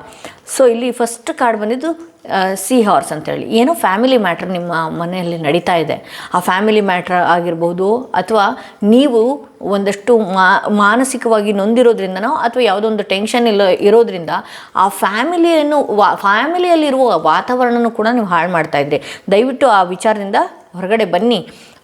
ಸೊ ಇಲ್ಲಿ ಫಸ್ಟ್ ಕಾರ್ಡ್ ಬಂದಿದ್ದು ಸಿ ಹಾರ್ಸ್ ಅಂತೇಳಿ. ಏನೋ ಫ್ಯಾಮಿಲಿ ಮ್ಯಾಟ್ರ್ ನಿಮ್ಮ ಮನೆಯಲ್ಲಿ ನಡೀತಾ ಇದೆ. ಆ ಫ್ಯಾಮಿಲಿ ಮ್ಯಾಟ್ರ್ ಆಗಿರ್ಬೋದು, ಅಥವಾ ನೀವು ಒಂದಷ್ಟು ಮಾನಸಿಕವಾಗಿ ನೊಂದಿರೋದ್ರಿಂದನೋ, ಅಥವಾ ಯಾವುದೋ ಒಂದು ಟೆನ್ಷನ್ ಇರೋದ್ರಿಂದ ಆ ಫ್ಯಾಮಿಲಿಯಲ್ಲಿರುವ ವಾತಾವರಣನೂ ಕೂಡ ನೀವು ಹಾಳು ಮಾಡ್ತಾಯಿದ್ರಿ. ದಯವಿಟ್ಟು ಆ ವಿಚಾರದಿಂದ ಹೊರಗಡೆ ಬನ್ನಿ.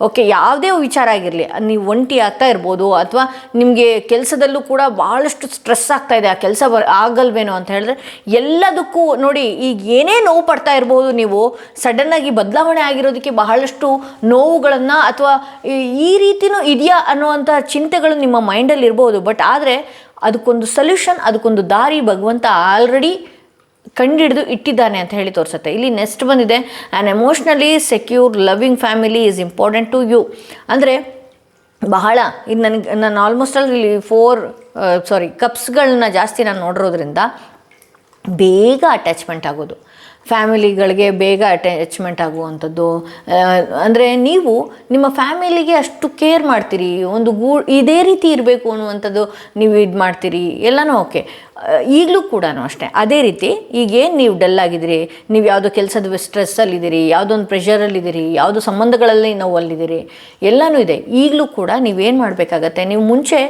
ಓಕೆ, ಯಾವುದೇ ವಿಚಾರ ಆಗಿರಲಿ, ನೀವು ಒಂಟಿ ಆಗ್ತಾ ಇರ್ಬೋದು, ಅಥವಾ ನಿಮಗೆ ಕೆಲಸದಲ್ಲೂ ಕೂಡ ಭಾಳಷ್ಟು ಸ್ಟ್ರೆಸ್ ಆಗ್ತಾಯಿದೆ, ಆ ಕೆಲಸ ಆಗಲ್ವೇನೋ ಅಂತ ಹೇಳಿದ್ರೆ, ಎಲ್ಲದಕ್ಕೂ ನೋಡಿ, ಈಗ ಏನೇ ನೋವು ಪಡ್ತಾ ಇರ್ಬೋದು, ನೀವು ಸಡನ್ನಾಗಿ ಬದಲಾವಣೆ ಆಗಿರೋದಕ್ಕೆ ಬಹಳಷ್ಟು ನೋವುಗಳನ್ನು ಅಥವಾ ಈ ರೀತಿಯೂ ಇದೆಯಾ ಅನ್ನುವಂಥ ಚಿಂತೆಗಳು ನಿಮ್ಮ ಮೈಂಡಲ್ಲಿ ಇರ್ಬೋದು. ಬಟ್ ಆದರೆ ಅದಕ್ಕೊಂದು ಸೊಲ್ಯೂಷನ್, ಅದಕ್ಕೊಂದು ದಾರಿ ಭಗವಂತ ಆಲ್ರೆಡಿ ಕಂಡಿಡಿದು ಇಟ್ಟಿದ್ದಾನೆ ಅಂತ ಹೇಳಿ ತೋರಿಸುತ್ತೆ. ಇಲ್ಲಿ ನೆಕ್ಸ್ಟ್ ಬಂದಿದೆ, an emotionally secure loving family is important to you. ಅಂದರೆ ಬಹಳ ಇದು ನಾನು ಆಲ್ಮೋಸ್ಟ್ ಅಲ್ಲಿ ಕಪ್ಸ್ಗಳನ್ನ ಜಾಸ್ತಿ ನಾನು ನೋಡಿರೋದ್ರಿಂದ ಬೇಗ ಅಟ್ಯಾಚ್ಮೆಂಟ್ ಆಗೋದು, ಫ್ಯಾಮಿಲಿಗಳಿಗೆ ಬೇಗ ಅಟ್ಯಾಚ್ಮೆಂಟ್ ಆಗುವಂಥದ್ದು. ಅಂದರೆ ನೀವು ನಿಮ್ಮ ಫ್ಯಾಮಿಲಿಗೆ ಅಷ್ಟು ಕೇರ್ ಮಾಡ್ತೀರಿ, ಒಂದು ಇದೇ ರೀತಿ ಇರಬೇಕು ಅನ್ನುವಂಥದ್ದು ನೀವು ಇದು ಮಾಡ್ತೀರಿ, ಎಲ್ಲನೂ ಓಕೆ. ಈಗಲೂ ಕೂಡ ಅಷ್ಟೇ ಅದೇ ರೀತಿ. ಈಗೇನು ನೀವು ಡಲ್ ಆಗಿದ್ದೀರಿ, ನೀವು ಯಾವುದೋ ಕೆಲಸದ ಸ್ಟ್ರೆಸ್ಸಲ್ಲಿದ್ದೀರಿ, ಯಾವುದೋ ಒಂದು ಪ್ರೆಷರಲ್ಲಿದ್ದೀರಿ, ಯಾವುದೋ ಸಂಬಂಧಗಳಲ್ಲಿ ನೋವಲ್ಲಿದ್ದೀರಿ, ಎಲ್ಲನೂ ಇದೆ. ಈಗಲೂ ಕೂಡ ನೀವೇನು ಮಾಡಬೇಕಾಗತ್ತೆ, ನೀವು ಮುಂಚೆ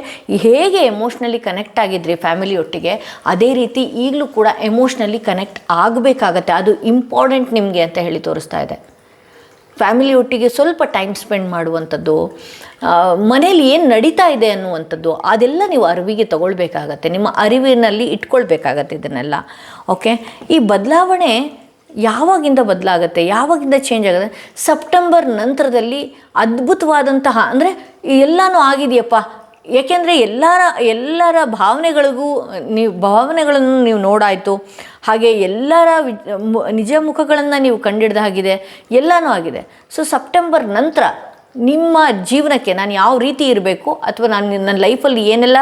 ಹೇಗೆ ಎಮೋಷ್ನಲಿ ಕನೆಕ್ಟ್ ಆಗಿದ್ರಿ ಫ್ಯಾಮಿಲಿಯೊಟ್ಟಿಗೆ, ಅದೇ ರೀತಿ ಈಗಲೂ ಕೂಡ ಎಮೋಷ್ನಲಿ ಕನೆಕ್ಟ್ ಆಗಬೇಕಾಗತ್ತೆ. ಅದು ಇಂಪಾರ್ಟೆಂಟ್ ನಿಮಗೆ ಅಂತ ಹೇಳಿ ತೋರಿಸ್ತಾ ಇದೆ. ಫ್ಯಾಮಿಲಿ ಒಟ್ಟಿಗೆ ಸ್ವಲ್ಪ ಟೈಮ್ ಸ್ಪೆಂಡ್ ಮಾಡುವಂಥದ್ದು, ಮನೇಲಿ ಏನು ನಡೀತಾ ಇದೆ ಅನ್ನುವಂಥದ್ದು, ಅದೆಲ್ಲ ನೀವು ಅರಿವಿಗೆ ತಗೊಳ್ಬೇಕಾಗತ್ತೆ, ನಿಮ್ಮ ಅರಿವಿನಲ್ಲಿ ಇಟ್ಕೊಳ್ಬೇಕಾಗತ್ತೆ ಇದನ್ನೆಲ್ಲ. ಓಕೆ, ಈ ಬದಲಾವಣೆ ಯಾವಾಗಿಂದ ಬದಲಾಗುತ್ತೆ, ಯಾವಾಗಿಂದ ಚೇಂಜ್ ಆಗುತ್ತೆ? ಸೆಪ್ಟೆಂಬರ್ ನಂತರದಲ್ಲಿ ಅದ್ಭುತವಾದಂತಹ, ಅಂದರೆ ಎಲ್ಲನೂ ಆಗಿದೆಯಪ್ಪ. ಏಕೆಂದರೆ ಎಲ್ಲರ ಭಾವನೆಗಳನ್ನು ನೀವು ನೋಡಾಯಿತು, ಹಾಗೆ ಎಲ್ಲರ ನಿಜ ಮುಖಗಳನ್ನು ನೀವು ಕಂಡಿಡ್ದಾಗಿದೆ, ಎಲ್ಲನೂ ಆಗಿದೆ. ಸೊ ಸೆಪ್ಟೆಂಬರ್ ನಂತರ ನಿಮ್ಮ ಜೀವನಕ್ಕೆ ನಾನು ಯಾವ ರೀತಿ ಇರಬೇಕು, ಅಥವಾ ನನ್ನ ಲೈಫಲ್ಲಿ ಏನೆಲ್ಲ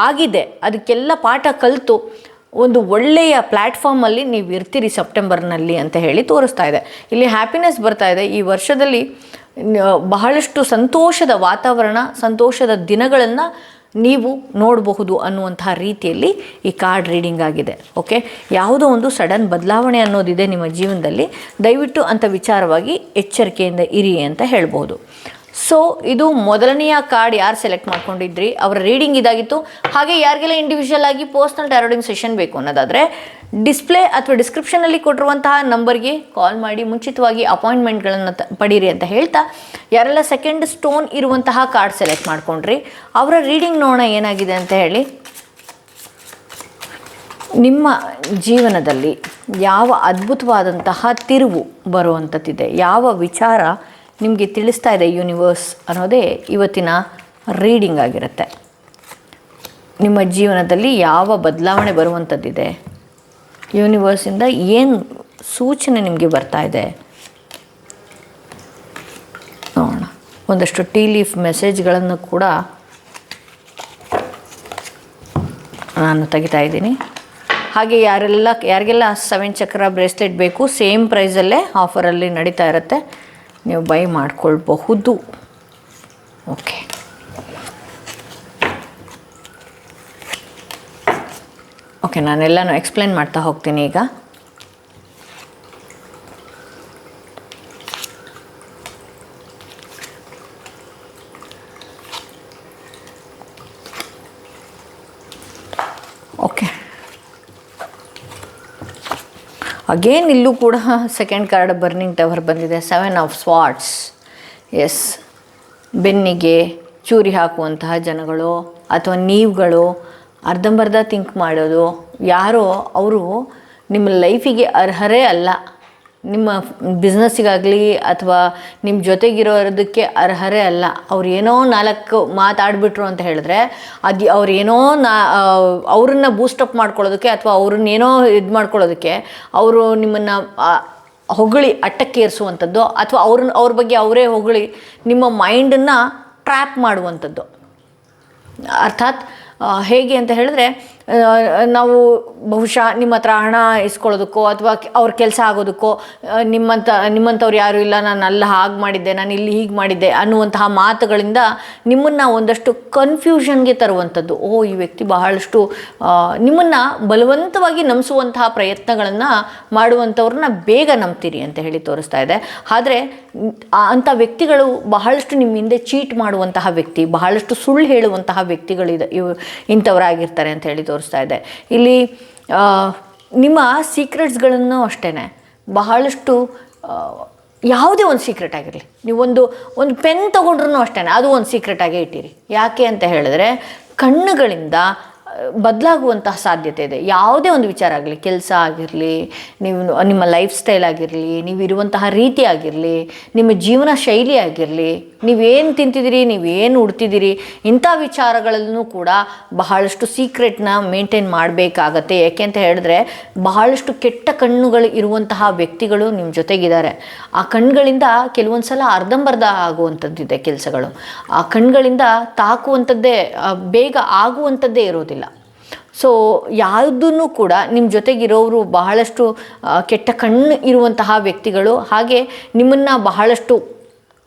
ಆಗಿದೆ ಅದಕ್ಕೆಲ್ಲ ಪಾಠ ಕಲಿತು ಒಂದು ಒಳ್ಳೆಯ ಪ್ಲ್ಯಾಟ್ಫಾರ್ಮಲ್ಲಿ ನೀವು ಇರ್ತೀರಿ ಸೆಪ್ಟೆಂಬರ್ನಲ್ಲಿ ಅಂತ ಹೇಳಿ ತೋರಿಸ್ತಾ ಇದೆ. ಇಲ್ಲಿ ಹ್ಯಾಪಿನೆಸ್ ಬರ್ತಾ ಇದೆ. ಈ ವರ್ಷದಲ್ಲಿ ಬಹಳಷ್ಟು ಸಂತೋಷದ ವಾತಾವರಣ, ಸಂತೋಷದ ದಿನಗಳನ್ನು ನೀವು ನೋಡಬಹುದು ಅನ್ನುವಂತಹ ರೀತಿಯಲ್ಲಿ ಈ ಕಾರ್ಡ್ ರೀಡಿಂಗ್ ಆಗಿದೆ. ಓಕೆ, ಯಾವುದೋ ಒಂದು ಸಡನ್ ಬದಲಾವಣೆ ಅನ್ನೋದಿದೆ ನಿಮ್ಮ ಜೀವನದಲ್ಲಿ, ದಯವಿಟ್ಟು ಅಂಥ ವಿಚಾರವಾಗಿ ಎಚ್ಚರಿಕೆಯಿಂದ ಇರಿ ಅಂತ ಹೇಳ್ಬೋದು. ಸೊ ಇದು ಮೊದಲನೆಯ ಕಾರ್ಡ್ ಯಾರು ಸೆಲೆಕ್ಟ್ ಮಾಡ್ಕೊಂಡಿದ್ರಿ ಅವರ ರೀಡಿಂಗ್ ಇದಾಗಿತ್ತು. ಹಾಗೆ ಯಾರಿಗೆಲ್ಲ ಇಂಡಿವಿಜುವಲ್ ಆಗಿ ಪರ್ಸ್ನಲ್ ಟಾರೋಡಿಂಗ್ ಸೆಷನ್ ಬೇಕು ಅನ್ನೋದಾದರೆ ಡಿಸ್ಪ್ಲೇ ಅಥವಾ ಡಿಸ್ಕ್ರಿಪ್ಷನಲ್ಲಿ ಕೊಟ್ಟಿರುವಂತಹ ನಂಬರ್ಗೆ ಕಾಲ್ ಮಾಡಿ ಮುಂಚಿತವಾಗಿ ಅಪಾಯಿಂಟ್ಮೆಂಟ್ಗಳನ್ನು ಪಡೀರಿ ಅಂತ ಹೇಳ್ತಾ, ಯಾರೆಲ್ಲ ಸೆಕೆಂಡ್ ಸ್ಟೋನ್ ಇರುವಂತಹ ಕಾರ್ಡ್ ಸೆಲೆಕ್ಟ್ ಮಾಡ್ಕೊಂಡ್ರಿ ಅವರ ರೀಡಿಂಗ್ ನೋಡೋಣ ಏನಾಗಿದೆ ಅಂತ ಹೇಳಿ. ನಿಮ್ಮ ಜೀವನದಲ್ಲಿ ಯಾವ ಅದ್ಭುತವಾದಂತಹ ತಿರುವು ಬರುವಂಥದ್ದಿದೆ, ಯಾವ ವಿಚಾರ ನಿಮಗೆ ತಿಳಿಸ್ತಾ ಇದೆ ಯೂನಿವರ್ಸ್ ಅನ್ನೋದೇ ಇವತ್ತಿನ ರೀಡಿಂಗ್ ಆಗಿರುತ್ತೆ. ನಿಮ್ಮ ಜೀವನದಲ್ಲಿ ಯಾವ ಬದಲಾವಣೆ ಬರುವಂಥದ್ದಿದೆ, ಯೂನಿವರ್ಸಿಂದ ಏನು ಸೂಚನೆ ನಿಮಗೆ ಬರ್ತಾ ಇದೆ ನೋಡೋಣ. ಒಂದಷ್ಟು ಟೀ ಲೀಫ್ ಮೆಸೇಜ್ಗಳನ್ನು ಕೂಡ ನಾನು ತೆಗಿತಾ ಇದ್ದೀನಿ. ಹಾಗೆ ಯಾರಿಗೆಲ್ಲ 7 ಚಕ್ರ ಬ್ರೇಸ್ಲೆಟ್ ಬೇಕು, ಸೇಮ್ ಪ್ರೈಸಲ್ಲೇ ಆಫರಲ್ಲಿ ನಡೀತಾ ಇರುತ್ತೆ, ನೀವು ಬೈ ಮಾಡ್ಕೊಳ್ಬಹುದು. ಓಕೆ, ಓಕೆ, ನಾನೆಲ್ಲನೂ ಎಕ್ಸ್ಪ್ಲೇನ್ ಮಾಡ್ತಾ ಹೋಗ್ತೀನಿ ಈಗ. ಓಕೆ, ಅಗೇನ್ ಇಲ್ಲೂ ಕೂಡ ಸೆಕೆಂಡ್ ಕಾರ್ಡ್ ಬರ್ನಿಂಗ್ ಟವರ್ ಬಂದಿದೆ, 7 ಆಫ್ ಸ್ವಾರ್ಡ್ಸ್. ಎಸ್, ಬೆನ್ನಿಗೆ ಚೂರಿ ಹಾಕುವಂತಹ ಜನಗಳು ಅಥವಾ ನೀವುಗಳು ಅರ್ಧಂಬರ್ಧ ಥಿಂಕ್ ಮಾಡೋದು, ಯಾರೋ ಅವರು ನಿಮ್ಮ ಲೈಫಿಗೆ ಅರ್ಹರೇ ಅಲ್ಲ, ನಿಮ್ಮ ಬಿಸ್ನೆಸ್ಸಿಗಾಗಲಿ ಅಥವಾ ನಿಮ್ಮ ಜೊತೆಗಿರೋದಕ್ಕೆ ಅರ್ಹರೇ ಅಲ್ಲ. ಅವ್ರು ಏನೋ 4 ಮಾತಾಡಿಬಿಟ್ರು ಅಂತ ಹೇಳಿದ್ರೆ ಅದು ಅವ್ರೇನೋ ಅವ್ರನ್ನ ಬೂಸ್ಟಪ್ ಮಾಡ್ಕೊಳ್ಳೋದಕ್ಕೆ ಅಥವಾ ಅವ್ರನ್ನೇನೋ ಇದು ಮಾಡ್ಕೊಳ್ಳೋದಕ್ಕೆ ಅವರು ನಿಮ್ಮನ್ನು ಹೊಗಳಿ ಅಟ್ಟಕ್ಕೇರಿಸುವಂಥದ್ದು ಅಥವಾ ಅವ್ರ ಬಗ್ಗೆ ಅವರೇ ಹೊಗಳಿ ನಿಮ್ಮ ಮೈಂಡನ್ನು ಟ್ರ್ಯಾಪ್ ಮಾಡುವಂಥದ್ದು. ಅರ್ಥಾತ್ ಹೇಗೆ ಅಂತ ಹೇಳಿದ್ರೆ ನಾವು ಬಹುಶಃ ನಿಮ್ಮ ಹತ್ರ ಹಣ ಇಸ್ಕೊಳ್ಳೋದಕ್ಕೋ ಅಥವಾ ಅವ್ರ ಕೆಲಸ ಆಗೋದಕ್ಕೋ ನಿಮ್ಮಂಥವ್ರು ಯಾರೂ ಇಲ್ಲ, ನಾನು ಅಲ್ಲಿ ಹಾಗೆ ಮಾಡಿದ್ದೆ, ನಾನು ಇಲ್ಲಿ ಹೀಗೆ ಮಾಡಿದ್ದೆ ಅನ್ನುವಂತಹ ಮಾತುಗಳಿಂದ ನಿಮ್ಮನ್ನು ಒಂದಷ್ಟು ಕನ್ಫ್ಯೂಷನ್ಗೆ ತರುವಂಥದ್ದು. ಈ ವ್ಯಕ್ತಿ ಬಹಳಷ್ಟು ನಿಮ್ಮನ್ನು ಬಲವಂತವಾಗಿ ನಂಬಿಸುವಂತಹ ಪ್ರಯತ್ನಗಳನ್ನು ಮಾಡುವಂಥವ್ರನ್ನ ಬೇಗ ನಂಬ್ತೀರಿ ಅಂತ ಹೇಳಿ ತೋರಿಸ್ತಾ ಇದೆ. ಆದರೆ ಅಂಥ ವ್ಯಕ್ತಿಗಳು ಬಹಳಷ್ಟು ನಿಮ್ಮ ಹಿಂದೆ ಚೀಟ್ ಮಾಡುವಂತಹ ವ್ಯಕ್ತಿ, ಬಹಳಷ್ಟು ಸುಳ್ಳು ಹೇಳುವಂತಹ ವ್ಯಕ್ತಿಗಳಿದೆ ಇಂಥವರಾಗಿರ್ತಾರೆ ಅಂತ ಹೇಳಿ ತೋರಿಸ್ತಾ ಇದೆ. ಇಲ್ಲಿ ನಿಮ್ಮ ಸೀಕ್ರೆಟ್ಸ್ಗಳನ್ನು ಅಷ್ಟೇ ಬಹಳಷ್ಟು ಯಾವುದೇ ಒಂದು ಸೀಕ್ರೆಟ್ ಆಗಿರಲಿ, ನೀವು ಒಂದು ಪೆನ್ ತೊಗೊಂಡ್ರೂ ಅಷ್ಟೇ ಅದು ಒಂದು ಸೀಕ್ರೆಟಾಗೇ ಇಟ್ಟಿರಿ. ಯಾಕೆ ಅಂತ ಹೇಳಿದ್ರೆ ಕಣ್ಣುಗಳಿಂದ ಬದಲಾಗುವಂತಹ ಸಾಧ್ಯತೆ ಇದೆ. ಯಾವುದೇ ಒಂದು ವಿಚಾರ ಆಗಲಿ, ಕೆಲಸ ಆಗಿರಲಿ, ನಿಮ್ಮ ಲೈಫ್ ಸ್ಟೈಲ್ ಆಗಿರಲಿ, ನೀವಿರುವಂತಹ ರೀತಿ ಆಗಿರಲಿ, ನಿಮ್ಮ ಜೀವನ ಶೈಲಿ ಆಗಿರಲಿ, ನೀವೇನು ತಿಂತಿದ್ದೀರಿ, ನೀವೇನು ಉಡ್ತಿದ್ದೀರಿ, ಇಂಥ ವಿಚಾರಗಳಲ್ಲೂ ಕೂಡ ಬಹಳಷ್ಟು ಸೀಕ್ರೆಟ್ನ ಮೇಂಟೈನ್ ಮಾಡಬೇಕಾಗತ್ತೆ. ಯಾಕೆ ಅಂತ ಹೇಳಿದ್ರೆ ಬಹಳಷ್ಟು ಕೆಟ್ಟ ಕಣ್ಣುಗಳು ಇರುವಂತಹ ವ್ಯಕ್ತಿಗಳು ನಿಮ್ಮ ಜೊತೆಗಿದ್ದಾರೆ. ಆ ಕಣ್ಣುಗಳಿಂದ ಕೆಲವೊಂದು ಸಲ ಅರ್ಧಂಬರ್ಧ ಆಗುವಂಥದ್ದಿದೆ ಕೆಲಸಗಳು. ಆ ಕಣ್ಣುಗಳಿಂದ ತಾಕುವಂಥದ್ದೇ ಬೇಗ ಆಗುವಂಥದ್ದೇ ಇರೋದಿಲ್ಲ. ಸೊ ಯಾವುದನ್ನು ಕೂಡ ನಿಮ್ಮ ಜೊತೆಗಿರೋರು ಬಹಳಷ್ಟು ಕೆಟ್ಟ ಕಣ್ಣು ಇರುವಂತಹ ವ್ಯಕ್ತಿಗಳು, ಹಾಗೆ ನಿಮ್ಮನ್ನು ಬಹಳಷ್ಟು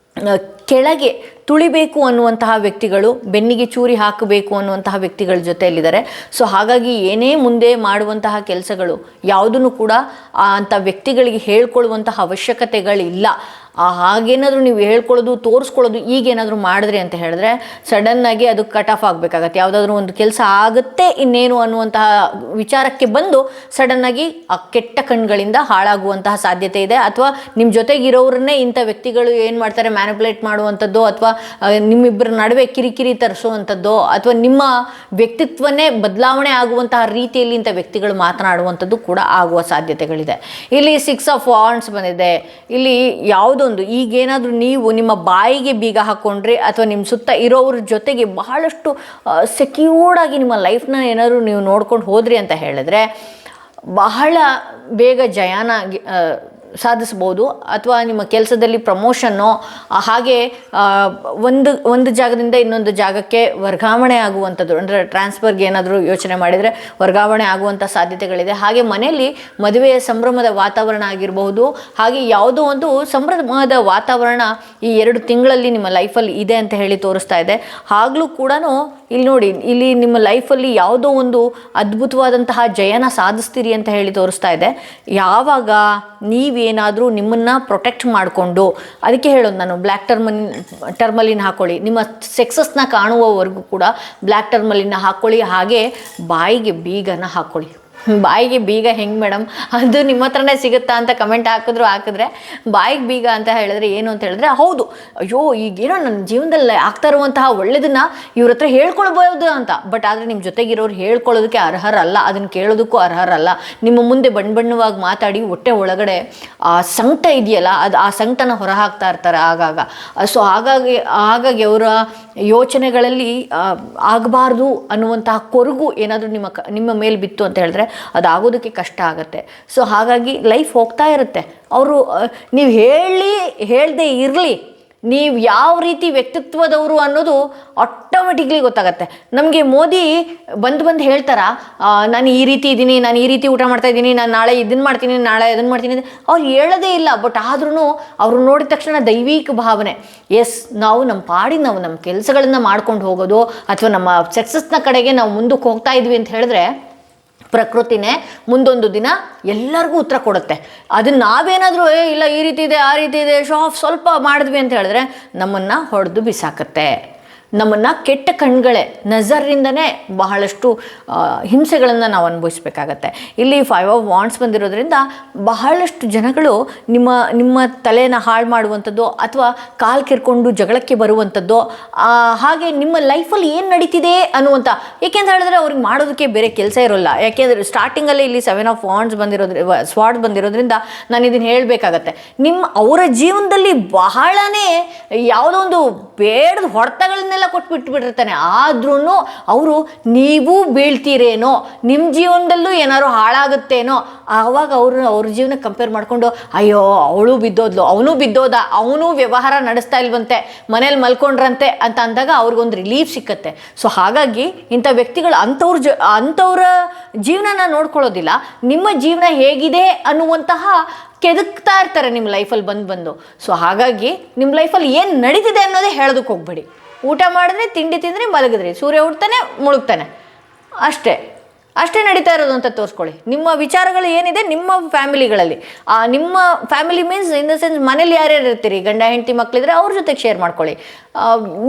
ಕೆಳಗೆ ತುಳಿಬೇಕು ಅನ್ನುವಂತಹ ವ್ಯಕ್ತಿಗಳು, ಬೆನ್ನಿಗೆ ಚೂರಿ ಹಾಕಬೇಕು ಅನ್ನುವಂತಹ ವ್ಯಕ್ತಿಗಳ ಜೊತೆಯಲ್ಲಿದ್ದಾರೆ. ಸೊ ಹಾಗಾಗಿ ಏನೇ ಮುಂದೆ ಮಾಡುವಂತಹ ಕೆಲಸಗಳು ಯಾವುದನ್ನು ಕೂಡ ಅಂಥ ವ್ಯಕ್ತಿಗಳಿಗೆ ಹೇಳ್ಕೊಳ್ಳುವಂತಹ ಅವಶ್ಯಕತೆಗಳಿಲ್ಲ. ಹಾಗೇನಾದರೂ ನೀವು ಹೇಳ್ಕೊಳ್ಳೋದು, ತೋರಿಸ್ಕೊಳ್ಳೋದು ಈಗೇನಾದರೂ ಮಾಡಿದ್ರಿ ಅಂತ ಹೇಳಿದ್ರೆ ಸಡನ್ನಾಗಿ ಅದು ಕಟ್ ಆಫ್ ಆಗಬೇಕಾಗತ್ತೆ. ಯಾವುದಾದ್ರೂ ಒಂದು ಕೆಲಸ ಆಗುತ್ತೆ ಇನ್ನೇನು ಅನ್ನುವಂತಹ ವಿಚಾರಕ್ಕೆ ಬಂದು ಸಡನ್ನಾಗಿ ಆ ಕೆಟ್ಟ ಕಣ್ಗಳಿಂದ ಹಾಳಾಗುವಂತಹ ಸಾಧ್ಯತೆ ಇದೆ. ಅಥವಾ ನಿಮ್ಮ ಜೊತೆಗಿರೋರನ್ನೇ ಇಂಥ ವ್ಯಕ್ತಿಗಳು ಏನು ಮಾಡ್ತಾರೆ, ಮ್ಯಾನಿಪುಲೇಟ್ ಮಾಡುವಂಥದ್ದು ಅಥವಾ ನಿಮ್ಮಿಬ್ಬರ ನಡುವೆ ಕಿರಿಕಿರಿ ತರಿಸುವಂಥದ್ದು ಅಥವಾ ನಿಮ್ಮ ವ್ಯಕ್ತಿತ್ವನೇ ಬದಲಾವಣೆ ಆಗುವಂತಹ ರೀತಿಯಲ್ಲಿ ಇಂಥ ವ್ಯಕ್ತಿಗಳು ಮಾತನಾಡುವಂಥದ್ದು ಕೂಡ ಆಗುವ ಸಾಧ್ಯತೆಗಳಿದೆ. ಇಲ್ಲಿ 6 ಆಫ್ ವಾಂಡ್ಸ್ ಬಂದಿದೆ. ಇಲ್ಲಿ ಯಾವುದೊಂದು ಈಗೇನಾದರೂ ನೀವು ನಿಮ್ಮ ಬಾಯಿಗೆ ಬೀಗ ಹಾಕ್ಕೊಂಡ್ರೆ ಅಥವಾ ನಿಮ್ಮ ಸುತ್ತ ಇರೋವ್ರ ಜೊತೆಗೆ ಬಹಳಷ್ಟು ಸೆಕ್ಯೂರ್ಡ್ ಆಗಿ ನಿಮ್ಮ ಲೈಫ್ನ ಏನಾದರೂ ನೀವು ನೋಡ್ಕೊಂಡು ಹೋದ್ರಿ ಅಂತ ಹೇಳಿದ್ರೆ ಬಹಳ ಬೇಗ ಜಯನ ಸಾಧಿಸ್ಬೋದು. ಅಥವಾ ನಿಮ್ಮ ಕೆಲಸದಲ್ಲಿ ಪ್ರಮೋಷನ್ನು, ಹಾಗೆ ಒಂದು ಜಾಗದಿಂದ ಇನ್ನೊಂದು ಜಾಗಕ್ಕೆ ವರ್ಗಾವಣೆ ಆಗುವಂಥದ್ದು, ಅಂದರೆ ಟ್ರಾನ್ಸ್ಫರ್ಗೆ ಏನಾದರೂ ಯೋಚನೆ ಮಾಡಿದರೆ ವರ್ಗಾವಣೆ ಆಗುವಂಥ ಸಾಧ್ಯತೆಗಳಿದೆ. ಹಾಗೆ ಮನೆಯಲ್ಲಿ ಮದುವೆಯ ಸಂಭ್ರಮದ ವಾತಾವರಣ ಆಗಿರಬಹುದು. ಹಾಗೆ ಯಾವುದೋ ಒಂದು ಸಂಭ್ರಮದ ವಾತಾವರಣ ಈ 2 ತಿಂಗಳಲ್ಲಿ ನಿಮ್ಮ ಲೈಫಲ್ಲಿ ಇದೆ ಅಂತ ಹೇಳಿ ತೋರಿಸ್ತಾ ಇದೆ. ಆಗಲೂ ಕೂಡ ಇಲ್ಲಿ ನೋಡಿ, ಇಲ್ಲಿ ನಿಮ್ಮ ಲೈಫಲ್ಲಿ ಯಾವುದೋ ಒಂದು ಅದ್ಭುತವಾದಂತಹ ಜಯನ ಸಾಧಿಸ್ತೀರಿ ಅಂತ ಹೇಳಿ ತೋರಿಸ್ತಾ ಇದೆ. ಯಾವಾಗ ನೀವೇನಾದರೂ ನಿಮ್ಮನ್ನು ಪ್ರೊಟೆಕ್ಟ್ ಮಾಡಿಕೊಂಡು, ಅದಕ್ಕೆ ಹೇಳೋದು ನಾನು ಬ್ಲ್ಯಾಕ್ ಟರ್ಮಲಿನ್ ಹಾಕ್ಕೊಳ್ಳಿ, ನಿಮ್ಮ ಸಕ್ಸಸ್ನ ಕಾಣುವವರೆಗೂ ಕೂಡ ಬ್ಲ್ಯಾಕ್ ಟರ್ಮಲಿನ ಹಾಕ್ಕೊಳ್ಳಿ. ಹಾಗೆ ಬಾಯಿಗೆ ಬೀಗನ ಹಾಕ್ಕೊಳ್ಳಿ. ಬಾಯಿಗೆ ಬೀಗ ಹೆಂಗೆ ಮೇಡಮ್, ಅದು ನಿಮ್ಮ ಹತ್ರನೇ ಸಿಗುತ್ತಾ ಅಂತ ಕಮೆಂಟ್ ಹಾಕಿದ್ರೆ ಬಾಯಿಗೆ ಬೀಗ ಅಂತ ಹೇಳಿದ್ರೆ ಏನು ಅಂತ ಹೇಳಿದ್ರೆ, ಹೌದು, ಅಯ್ಯೋ ಈಗೇನೋ ನನ್ನ ಜೀವನದಲ್ಲಿ ಆಗ್ತಾ ಇರುವಂತಹ ಒಳ್ಳೆದನ್ನ ಇವ್ರ ಹತ್ರ ಹೇಳ್ಕೊಳ್ಬೋದು ಅಂತ. ಬಟ್ ಆದರೆ ನಿಮ್ಮ ಜೊತೆಗಿರೋರು ಹೇಳ್ಕೊಳ್ಳೋದಕ್ಕೆ ಅರ್ಹರಲ್ಲ, ಅದನ್ನು ಕೇಳೋದಕ್ಕೂ ಅರ್ಹರಲ್ಲ. ನಿಮ್ಮ ಮುಂದೆ ಬಣ್ಣವಾಗಿ ಮಾತಾಡಿ ಹೊಟ್ಟೆ ಒಳಗಡೆ ಆ ಸಂಕಟ ಇದೆಯಲ್ಲ, ಅದು ಆ ಸಂಕಟನ ಹೊರ ಹಾಕ್ತಾ ಇರ್ತಾರೆ ಆಗಾಗ. ಸೊ ಹಾಗಾಗಿ ಅವರ ಯೋಚನೆಗಳಲ್ಲಿ ಆಗಬಾರ್ದು ಅನ್ನುವಂತಹ ಕೊರಗು ಏನಾದರೂ ನಿಮ್ಮ ಮೇಲೆ ಬಿತ್ತು ಅಂತ ಹೇಳಿದ್ರೆ ಅದಾಗೋದಕ್ಕೆ ಕಷ್ಟ ಆಗುತ್ತೆ. ಸೊ ಹಾಗಾಗಿ ಲೈಫ್ ಹೋಗ್ತಾ ಇರುತ್ತೆ. ಅವರು ನೀವು ಹೇಳದೇ ಇರಲಿ, ನೀವು ಯಾವ ರೀತಿ ವ್ಯಕ್ತಿತ್ವದವರು ಅನ್ನೋದು ಆಟೋಮೆಟಿಕ್ಲಿ ಗೊತ್ತಾಗತ್ತೆ. ನಮಗೆ ಮೋದಿ ಬಂದು ಹೇಳ್ತಾರ, ನಾನು ಈ ರೀತಿ ಇದ್ದೀನಿ, ನಾನು ಈ ರೀತಿ ಊಟ ಮಾಡ್ತಾ ಇದ್ದೀನಿ, ನಾನು ನಾಳೆ ಇದನ್ನು ಮಾಡ್ತೀನಿ, ನಾಳೆ ಅದನ್ನು ಮಾಡ್ತೀನಿ, ಅವ್ರು ಹೇಳೋದೇ ಇಲ್ಲ. ಬಟ್ ಆದ್ರೂ ಅವ್ರು ನೋಡಿದ ತಕ್ಷಣ ದೈವಿಕ ಭಾವನೆ, ಎಸ್ ನಾವು ನಮ್ಮ ಪಾಡಿ ನಾವು ನಮ್ಮ ಕೆಲಸಗಳನ್ನು ಮಾಡ್ಕೊಂಡು ಹೋಗೋದು ಅಥವಾ ನಮ್ಮ ಸಕ್ಸಸ್ನ ಕಡೆಗೆ ನಾವು ಮುಂದಕ್ಕೆ ಹೋಗ್ತಾ ಇದ್ವಿ ಅಂತ ಹೇಳಿದ್ರೆ ಪ್ರಕೃತಿನೇ ಮುಂದೊಂದು ದಿನ ಎಲ್ಲರಿಗೂ ಉತ್ತರ ಕೊಡುತ್ತೆ. ಅದನ್ನು ನಾವೇನಾದರೂ ಇಲ್ಲ ಈ ರೀತಿ ಇದೆ ಆ ರೀತಿ ಇದೆ ಶೋ ಆಫ್ ಸ್ವಲ್ಪ ಮಾಡಿದ್ವಿ ಅಂತ ಹೇಳಿದ್ರೆ ನಮ್ಮನ್ನು ಹೊಡೆದು ಬಿಸಾಕತ್ತೆ. ನಮ್ಮನ್ನು ಕೆಟ್ಟ ಕಣ್ಗಳೇ ನಜರಿಂದನೇ ಬಹಳಷ್ಟು ಹಿಂಸೆಗಳನ್ನು ನಾವು ಅನುಭವಿಸ್ಬೇಕಾಗತ್ತೆ. ಇಲ್ಲಿ 5 ಆಫ್ ವಾಂಡ್ಸ್ ಬಂದಿರೋದ್ರಿಂದ ಬಹಳಷ್ಟು ಜನಗಳು ನಿಮ್ಮ ತಲೆಯನ್ನು ಹಾಳು ಮಾಡುವಂಥದ್ದು ಅಥವಾ ಕಾಲು ಕೆರ್ಕೊಂಡು ಜಗಳಕ್ಕೆ ಬರುವಂಥದ್ದು, ಹಾಗೆ ನಿಮ್ಮ ಲೈಫಲ್ಲಿ ಏನು ನಡೀತಿದೆ ಅನ್ನುವಂಥ, ಏಕೆಂತ ಹೇಳಿದ್ರೆ ಅವ್ರಿಗೆ ಮಾಡೋದಕ್ಕೆ ಬೇರೆ ಕೆಲಸ ಇರೋಲ್ಲ. ಯಾಕೆಂದರೆ ಸ್ಟಾರ್ಟಿಂಗಲ್ಲೇ ಇಲ್ಲಿ 7 ಆಫ್ ವಾಂಡ್ಸ್ ಸ್ವಾರ್ಡ್ ಬಂದಿರೋದ್ರಿಂದ ನಾನು ಇದನ್ನು ಹೇಳಬೇಕಾಗತ್ತೆ. ಅವರ ಜೀವನದಲ್ಲಿ ಬಹಳನೇ ಯಾವುದೋ ಒಂದು ಬೇಡದ ಹೊಡೆತಗಳನ್ನೆಲ್ಲ ಕೊಟ್ಬಿಟ್ಬಿಟ್ಟಿರ್ತಾನೆ. ಆದ್ರೂ ಅವರು ನೀವು ಬೀಳ್ತೀರೇನೋ, ನಿಮ್ಮ ಜೀವನದಲ್ಲೂ ಏನಾದ್ರು ಹಾಳಾಗುತ್ತೇನೋ, ಆವಾಗ ಅವ್ರ ಜೀವನ ಕಂಪೇರ್ ಮಾಡಿಕೊಂಡು ಅಯ್ಯೋ ಅವಳು ಬಿದ್ದೋದ್ಲು, ಅವನು ಬಿದ್ದೋದ, ಅವನು ವ್ಯವಹಾರ ನಡೆಸ್ತಾ ಇಲ್ವಂತೆ, ಮನೇಲಿ ಮಲ್ಕೊಂಡ್ರಂತೆ ಅಂತ ಅಂದಾಗ ಅವ್ರಿಗೊಂದು ರಿಲೀಫ್ ಸಿಕ್ಕತ್ತೆ. ಸೊ ಹಾಗಾಗಿ ಇಂಥ ವ್ಯಕ್ತಿಗಳು ಅಂಥವ್ರ ಜೀವನನ ನೋಡ್ಕೊಳ್ಳೋದಿಲ್ಲ, ನಿಮ್ಮ ಜೀವನ ಹೇಗಿದೆ ಅನ್ನುವಂತಹ ಕೆದಕ್ತಾ ಇರ್ತಾರೆ ನಿಮ್ಮ ಲೈಫಲ್ಲಿ ಬಂದು. ಸೊ ಹಾಗಾಗಿ ನಿಮ್ಮ ಲೈಫಲ್ಲಿ ಏನು ನಡೀತಿದೆ ಅನ್ನೋದೇ ಹೇಳೋದಕ್ಕೆ ಹೋಗ್ಬೇಡಿ. ಊಟ ಮಾಡಿದ್ರೆ, ತಿಂಡಿ ತಿಂದರೆ, ಮಲಗಿದ್ರಿ, ಸೂರ್ಯ ಹುಡ್ತಾನೆ ಮುಳುಗ್ತಾನೆ, ಅಷ್ಟೇ ನಡೀತಾ ಇರೋದು ಅಂತ ತೋರಿಸ್ಕೊಳ್ಳಿ. ನಿಮ್ಮ ವಿಚಾರಗಳು ಏನಿದೆ ನಿಮ್ಮ ಫ್ಯಾಮಿಲಿಗಳಲ್ಲಿ, ನಿಮ್ಮ family means in the sense ಮನೇಲಿ ಯಾರ್ಯಾರು ಇರ್ತೀರಿ, ಗಂಡ ಹೆಂಡತಿ ಮಕ್ಕಳಿದ್ರೆ ಅವ್ರ ಜೊತೆಗೆ ಶೇರ್ ಮಾಡ್ಕೊಳ್ಳಿ.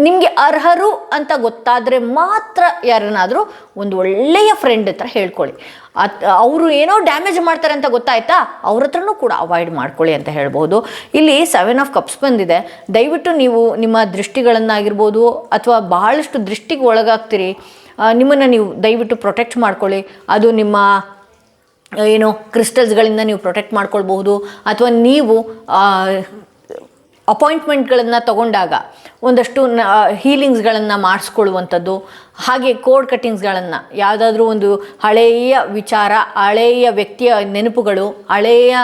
ನಿಮಗೆ ಅರ್ಹರು ಅಂತ ಗೊತ್ತಾದರೆ ಮಾತ್ರ ಯಾರನ್ನಾದರೂ ಒಂದು ಒಳ್ಳೆಯ ಫ್ರೆಂಡ್ ಹತ್ರ ಹೇಳ್ಕೊಳ್ಳಿ. ಅವರು ಏನೋ ಡ್ಯಾಮೇಜ್ ಮಾಡ್ತಾರೆ ಅಂತ ಗೊತ್ತಾಯ್ತಾ, ಅವ್ರ ಹತ್ರನೂ ಕೂಡ ಅವಾಯ್ಡ್ ಮಾಡ್ಕೊಳ್ಳಿ ಅಂತ ಹೇಳ್ಬೋದು. ಇಲ್ಲಿ 7 ಆಫ್ ಕಪ್ಸ್ ಬಂದಿದೆ. ದಯವಿಟ್ಟು ನೀವು ನಿಮ್ಮ ದೃಷ್ಟಿಗಳನ್ನಾಗಿರ್ಬೋದು ಅಥವಾ ಬಹಳಷ್ಟು ದೃಷ್ಟಿಗೆ ಒಳಗಾಗ್ತೀರಿ, ನಿಮ್ಮನ್ನು ನೀವು ದಯವಿಟ್ಟು ಪ್ರೊಟೆಕ್ಟ್ ಮಾಡ್ಕೊಳ್ಳಿ. ಅದು ನಿಮ್ಮ ಕ್ರಿಸ್ಟಲ್ಸ್ಗಳಿಂದ ನೀವು ಪ್ರೊಟೆಕ್ಟ್ ಮಾಡ್ಕೊಳ್ಬಹುದು, ಅಥವಾ ನೀವು ಅಪಾಯಿಂಟ್ಮೆಂಟ್ಗಳನ್ನು ತಗೊಂಡಾಗ ಒಂದಷ್ಟು ಹೀಲಿಂಗ್ಸ್ಗಳನ್ನು ಮಾಡಿಸ್ಕೊಳ್ಳುವಂಥದ್ದು, ಹಾಗೆ ಕೋಡ್ ಕಟ್ಟಿಂಗ್ಸ್ಗಳನ್ನು, ಯಾವುದಾದ್ರೂ ಒಂದು ಹಳೆಯ ವಿಚಾರ, ಹಳೆಯ ವ್ಯಕ್ತಿಯ ನೆನಪುಗಳು, ಹಳೆಯ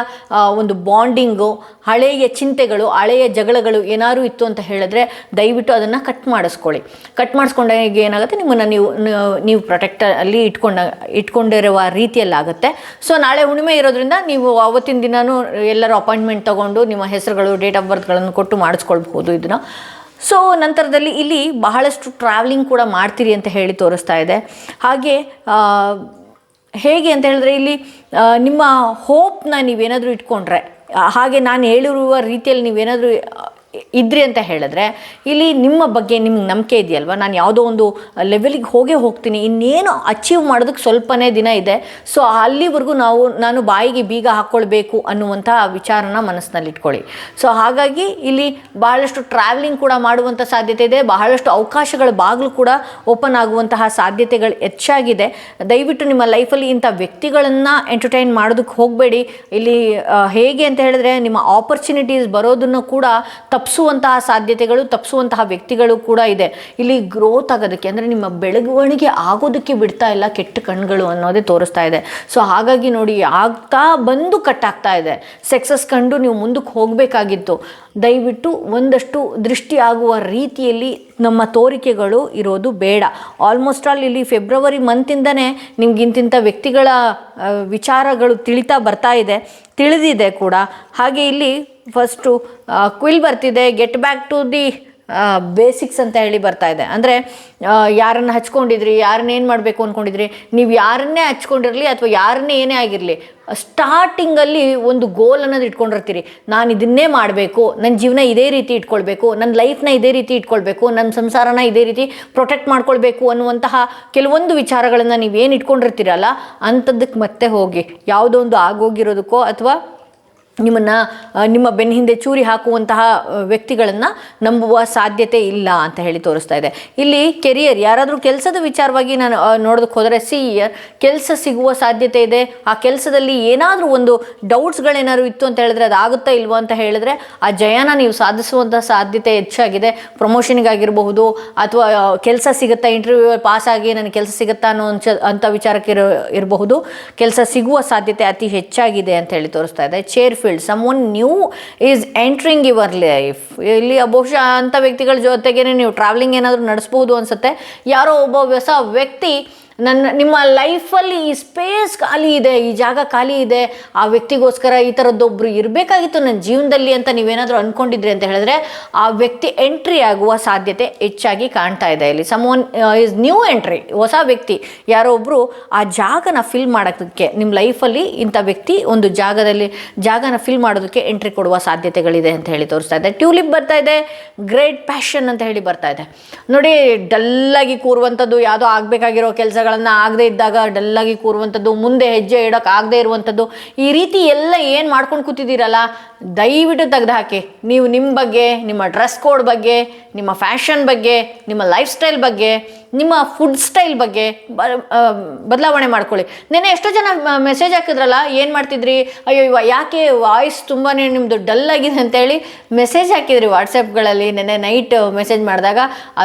ಒಂದು ಬಾಂಡಿಂಗು, ಹಳೆಯ ಚಿಂತೆಗಳು, ಹಳೆಯ ಜಗಳಗಳು ಏನಾದ್ರು ಇತ್ತು ಅಂತ ಹೇಳಿದ್ರೆ ದಯವಿಟ್ಟು ಅದನ್ನು ಕಟ್ ಮಾಡಿಸ್ಕೊಳ್ಳಿ. ಕಟ್ ಮಾಡಿಸ್ಕೊಂಡಾಗ ಏನಾಗುತ್ತೆ, ನಿಮ್ಮನ್ನು ನೀವು ಪ್ರೊಟೆಕ್ಟಲ್ಲಿ ಇಟ್ಕೊಂಡಿರುವ ರೀತಿಯಲ್ಲಾಗುತ್ತೆ. ಸೊ ನಾಳೆ ಹುಣ್ಣಿಮೆ ಇರೋದ್ರಿಂದ ನೀವು ಅವತ್ತಿನ ದಿನವೂ ಎಲ್ಲರೂ ಅಪಾಯಿಂಟ್ಮೆಂಟ್ ತೊಗೊಂಡು ನಿಮ್ಮ ಹೆಸರುಗಳು, ಡೇಟ್ ಆಫ್ ಬರ್ತ್ಗಳನ್ನು ಕೊಟ್ಟು ಮಾಡಿಸ್ಕೊಳ್ಬಹುದು ಇದನ್ನು. ಸೊ ನಂತರದಲ್ಲಿ ಇಲ್ಲಿ ಬಹಳಷ್ಟು ಟ್ರಾವೆಲಿಂಗ್ ಕೂಡ ಮಾಡ್ತೀರಿ ಅಂತ ಹೇಳಿ ತೋರಿಸ್ತಾ ಇದೆ. ಹಾಗೆ ಹೇಗೆ ಅಂತ ಹೇಳಿದ್ರೆ ಇಲ್ಲಿ ನಿಮ್ಮ ಹೋಪ್ನ ನೀವೇನಾದರೂ ಇಟ್ಕೊಂಡ್ರೆ, ಹಾಗೆ ನಾನು ಹೇಳಿರುವ ರೀತಿಯಲ್ಲಿ ನೀವೇನಾದರೂ ಇದ್ರಿ ಅಂತ ಹೇಳಿದ್ರೆ, ಇಲ್ಲಿ ನಿಮ್ಮ ಬಗ್ಗೆ ನಿಮ್ಗೆ ನಂಬಿಕೆ ಇದೆಯಲ್ವ, ನಾನು ಯಾವುದೋ ಒಂದು ಲೆವೆಲಿಗೆ ಹೋಗ್ತೀನಿ, ಇನ್ನೇನು ಅಚೀವ್ ಮಾಡೋದಕ್ಕೆ ಸ್ವಲ್ಪನೇ ದಿನ ಇದೆ, ಸೊ ಅಲ್ಲಿವರೆಗೂ ನಾನು ಬಾಯಿಗೆ ಬೀಗ ಹಾಕ್ಕೊಳ್ಬೇಕು ಅನ್ನುವಂಥ ವಿಚಾರನ ಮನಸ್ಸಿನಲ್ಲಿ ಇಟ್ಕೊಳ್ಳಿ. ಸೊ ಹಾಗಾಗಿ ಇಲ್ಲಿ ಬಹಳಷ್ಟು ಟ್ರಾವೆಲಿಂಗ್ ಕೂಡ ಮಾಡುವಂಥ ಸಾಧ್ಯತೆ ಇದೆ, ಬಹಳಷ್ಟು ಅವಕಾಶಗಳ ಬಾಗಿಲು ಕೂಡ ಓಪನ್ ಆಗುವಂತಹ ಸಾಧ್ಯತೆಗಳು ಹೆಚ್ಚಾಗಿದೆ. ದಯವಿಟ್ಟು ನಿಮ್ಮ ಲೈಫಲ್ಲಿ ಇಂಥ ವ್ಯಕ್ತಿಗಳನ್ನು ಎಂಟರ್ಟೈನ್ ಮಾಡೋದಕ್ಕೆ ಹೋಗಬೇಡಿ. ಇಲ್ಲಿ ಹೇಗೆ ಅಂತ ಹೇಳಿದ್ರೆ, ನಿಮ್ಮ ಆಪರ್ಚುನಿಟೀಸ್ ಬರೋದನ್ನು ಕೂಡ ತಪ್ಪಿಸುವಂತಹ ಸಾಧ್ಯತೆಗಳು, ತಪ್ಪಿಸುವಂತಹ ವ್ಯಕ್ತಿಗಳು ಕೂಡ ಇದೆ. ಇಲ್ಲಿ ಗ್ರೋತ್ ಆಗೋದಕ್ಕೆ ಅಂದರೆ ನಿಮ್ಮ ಬೆಳವಣಿಗೆ ಆಗೋದಕ್ಕೆ ಬಿಡ್ತಾ ಇಲ್ಲ ಕೆಟ್ಟ ಕಣ್ಗಳು ಅನ್ನೋದೇ ತೋರಿಸ್ತಾ ಇದೆ. ಸೊ ಹಾಗಾಗಿ ನೋಡಿ, ಆಗ್ತಾ ಬಂದು ಕಟ್ಟಾಗ್ತಾ ಇದೆ. ಸಕ್ಸಸ್ ಕಂಡು ನೀವು ಮುಂದಕ್ಕೆ ಹೋಗಬೇಕಾಗಿತ್ತು. ದಯವಿಟ್ಟು ಒಂದಷ್ಟು ದೃಷ್ಟಿ ಆಗುವ ರೀತಿಯಲ್ಲಿ ನಮ್ಮ ತೋರಿಕೆಗಳು ಇರೋದು ಬೇಡ. ಆಲ್ಮೋಸ್ಟ್ ಆಲ್ ಇಲ್ಲಿ ಫೆಬ್ರವರಿ ಮಂತಿಂದನೇ ನಿಮ್ಗೆ ಇಂತಿಂಥ ವ್ಯಕ್ತಿಗಳ ವಿಚಾರಗಳು ತಿಳಿದಿದೆ ಕೂಡ. ಹಾಗೆ ಇಲ್ಲಿ ಫಸ್ಟು ಕ್ವಿಲ್ ಬರ್ತಿದೆ, get back to the basics ಅಂತ ಹೇಳಿ ಬರ್ತಾ ಇದೆ. ಅಂದರೆ ಯಾರನ್ನು ಹಚ್ಕೊಂಡಿದ್ರಿ, ಯಾರನ್ನೇನು ಮಾಡಬೇಕು ಅಂದ್ಕೊಂಡಿದ್ರಿ, ನೀವು ಯಾರನ್ನೇ ಹಚ್ಕೊಂಡಿರಲಿ ಅಥವಾ ಯಾರನ್ನೇ ಏನೇ ಆಗಿರಲಿ, ಸ್ಟಾರ್ಟಿಂಗಲ್ಲಿ ಒಂದು ಗೋಲ್ ಅನ್ನೋದು ಇಟ್ಕೊಂಡಿರ್ತೀರಿ. ನಾನು ಇದನ್ನೇ ಮಾಡಬೇಕು, ನನ್ನ ಜೀವನ ಇದೇ ರೀತಿ ಇಟ್ಕೊಳ್ಬೇಕು, ನನ್ನ ಲೈಫ್ನ ಇದೇ ರೀತಿ ಇಟ್ಕೊಳ್ಬೇಕು, ನನ್ನ ಸಂಸಾರನ ಇದೇ ರೀತಿ ಪ್ರೊಟೆಕ್ಟ್ ಮಾಡ್ಕೊಳ್ಬೇಕು ಅನ್ನುವಂತಹ ಕೆಲವೊಂದು ವಿಚಾರಗಳನ್ನು ನೀವೇನು ಇಟ್ಕೊಂಡಿರ್ತೀರಲ್ಲ, ಅಂಥದ್ದಕ್ಕೆ ಮತ್ತೆ ಹೋಗಿ ಯಾವುದೋ ಒಂದು ಆಗೋಗಿರೋದಕ್ಕೋ ಅಥವಾ ನಿಮ್ಮ ಬೆನ್ನ ಹಿಂದೆ ಚೂರಿ ಹಾಕುವಂತಹ ವ್ಯಕ್ತಿಗಳನ್ನು ನಂಬುವ ಸಾಧ್ಯತೆ ಇಲ್ಲ ಅಂತ ಹೇಳಿ ತೋರಿಸ್ತಾ ಇದೆ. ಇಲ್ಲಿ ಕೆರಿಯರ್, ಯಾರಾದರೂ ಕೆಲಸದ ವಿಚಾರವಾಗಿ ನಾನು ನೋಡೋದಕ್ಕೆ ಹೋದರೆ ಕೆಲಸ ಸಿಗುವ ಸಾಧ್ಯತೆ ಇದೆ. ಆ ಕೆಲಸದಲ್ಲಿ ಏನಾದರೂ ಒಂದು ಡೌಟ್ಸ್ಗಳೇನಾದ್ರು ಇತ್ತು ಅಂತ ಹೇಳಿದ್ರೆ, ಅದಾಗುತ್ತಾ ಇಲ್ವೋ ಅಂತ ಹೇಳಿದ್ರೆ ಆ ಜಯನ ನೀವು ಸಾಧಿಸುವಂಥ ಸಾಧ್ಯತೆ ಹೆಚ್ಚಾಗಿದೆ. ಪ್ರಮೋಷನ್ಗಾಗಿರಬಹುದು ಅಥವಾ ಕೆಲಸ ಸಿಗುತ್ತಾ, ಇಂಟರ್ವ್ಯೂ ಪಾಸ್ ಆಗಿ ನನಗೆ ಕೆಲಸ ಸಿಗುತ್ತಾ ಅಂಥ ವಿಚಾರಕ್ಕೆ ಇರಬಹುದು. ಕೆಲಸ ಸಿಗುವ ಸಾಧ್ಯತೆ ಅತಿ ಹೆಚ್ಚಾಗಿದೆ ಅಂತ ಹೇಳಿ ತೋರಿಸ್ತಾ ಇದೆ. Chair field, someone new is entering your life. ಇಲ್ಲಿ ಬಹುಶಃ ಅಂಥ ವ್ಯಕ್ತಿಗಳ ಜೊತೆಗೇ ನೀವು ಟ್ರಾವೆಲಿಂಗ್ ಏನಾದರೂ ನಡೆಸ್ಬೋದು ಅನಿಸುತ್ತೆ. ಯಾರೋ ಒಬ್ಬ ಹೊಸ ವ್ಯಕ್ತಿ ನಿಮ್ಮ ಲೈಫಲ್ಲಿ ಈ ಸ್ಪೇಸ್ ಖಾಲಿ ಇದೆ, ಈ ಜಾಗ ಖಾಲಿ ಇದೆ, ಆ ವ್ಯಕ್ತಿಗೋಸ್ಕರ ಈ ಥರದ್ದೊಬ್ಬರು ಇರಬೇಕಾಗಿತ್ತು ನನ್ನ ಜೀವನದಲ್ಲಿ ಅಂತ ನೀವೇನಾದರೂ ಅಂದ್ಕೊಂಡಿದ್ರಿ ಅಂತ ಹೇಳಿದ್ರೆ ಆ ವ್ಯಕ್ತಿ ಎಂಟ್ರಿ ಆಗುವ ಸಾಧ್ಯತೆ ಹೆಚ್ಚಾಗಿ ಕಾಣ್ತಾ ಇದೆ. ಇಲ್ಲಿ ಸಮೋನ್ ಈಸ್ ನ್ಯೂ ಎಂಟ್ರಿ, ಹೊಸ ವ್ಯಕ್ತಿ ಯಾರೋ ಒಬ್ಬರು ಆ ಜಾಗನ ಫಿಲ್ ಮಾಡೋದಕ್ಕೆ ನಿಮ್ಮ ಲೈಫಲ್ಲಿ ಇಂಥ ವ್ಯಕ್ತಿ ಒಂದು ಜಾಗನ ಫಿಲ್ ಮಾಡೋದಕ್ಕೆ ಎಂಟ್ರಿ ಕೊಡುವ ಸಾಧ್ಯತೆಗಳಿದೆ ಅಂತ ಹೇಳಿ ತೋರಿಸ್ತಾ ಇದೆ. ಟ್ಯೂಲಿಪ್ ಬರ್ತಾ ಇದೆ, ಗ್ರೇಟ್ ಪ್ಯಾಷನ್ ಅಂತ ಹೇಳಿ ಬರ್ತಾ ಇದೆ. ನೋಡಿ, ಡಲ್ಲಾಗಿ ಕೂರುವಂಥದ್ದು, ಯಾವುದೋ ಆಗಬೇಕಾಗಿರೋ ಕೆಲಸಗಳನ್ನು ಆಗದೇ ಇದ್ದಾಗ ಡಲ್ಲಾಗಿ ಕೂರುವಂಥದ್ದು, ಮುಂದೆ ಹೆಜ್ಜೆ ಇಡೋಕೆ ಆಗದೇ ಇರುವಂಥದ್ದು, ಈ ರೀತಿ ಎಲ್ಲ ಏನು ಮಾಡ್ಕೊಂಡು ಕೂತಿದ್ದೀರಲ್ಲ, ದಯವಿಟ್ಟು ತೆಗೆದುಹಾಕಿ. ನೀವು ನಿಮ್ಮ ಬಗ್ಗೆ, ನಿಮ್ಮ ಡ್ರೆಸ್ ಕೋಡ್ ಬಗ್ಗೆ, ನಿಮ್ಮ ಫ್ಯಾಷನ್ ಬಗ್ಗೆ, ನಿಮ್ಮ ಲೈಫ್ ಸ್ಟೈಲ್ ಬಗ್ಗೆ, ನಿಮ್ಮ ಫುಡ್ ಸ್ಟೈಲ್ ಬಗ್ಗೆ ಬದಲಾವಣೆ ಮಾಡ್ಕೊಳ್ಳಿ. ನೆನ್ನೆ ಎಷ್ಟೋ ಜನ ಮೆಸೇಜ್ ಹಾಕಿದ್ರಲ್ಲ, ಏನು ಮಾಡ್ತಿದ್ರಿ, ಅಯ್ಯೋ ಯಾಕೆ ವಾಯ್ಸ್ ತುಂಬಾ ನಿಮ್ಮದು ಡಲ್ ಆಗಿದೆ ಅಂತೇಳಿ ಮೆಸೇಜ್ ಹಾಕಿದ್ರಿ ವಾಟ್ಸಪ್ಗಳಲ್ಲಿ. ನೆನ್ನೆ ನೈಟ್ ಮೆಸೇಜ್ ಮಾಡಿದಾಗ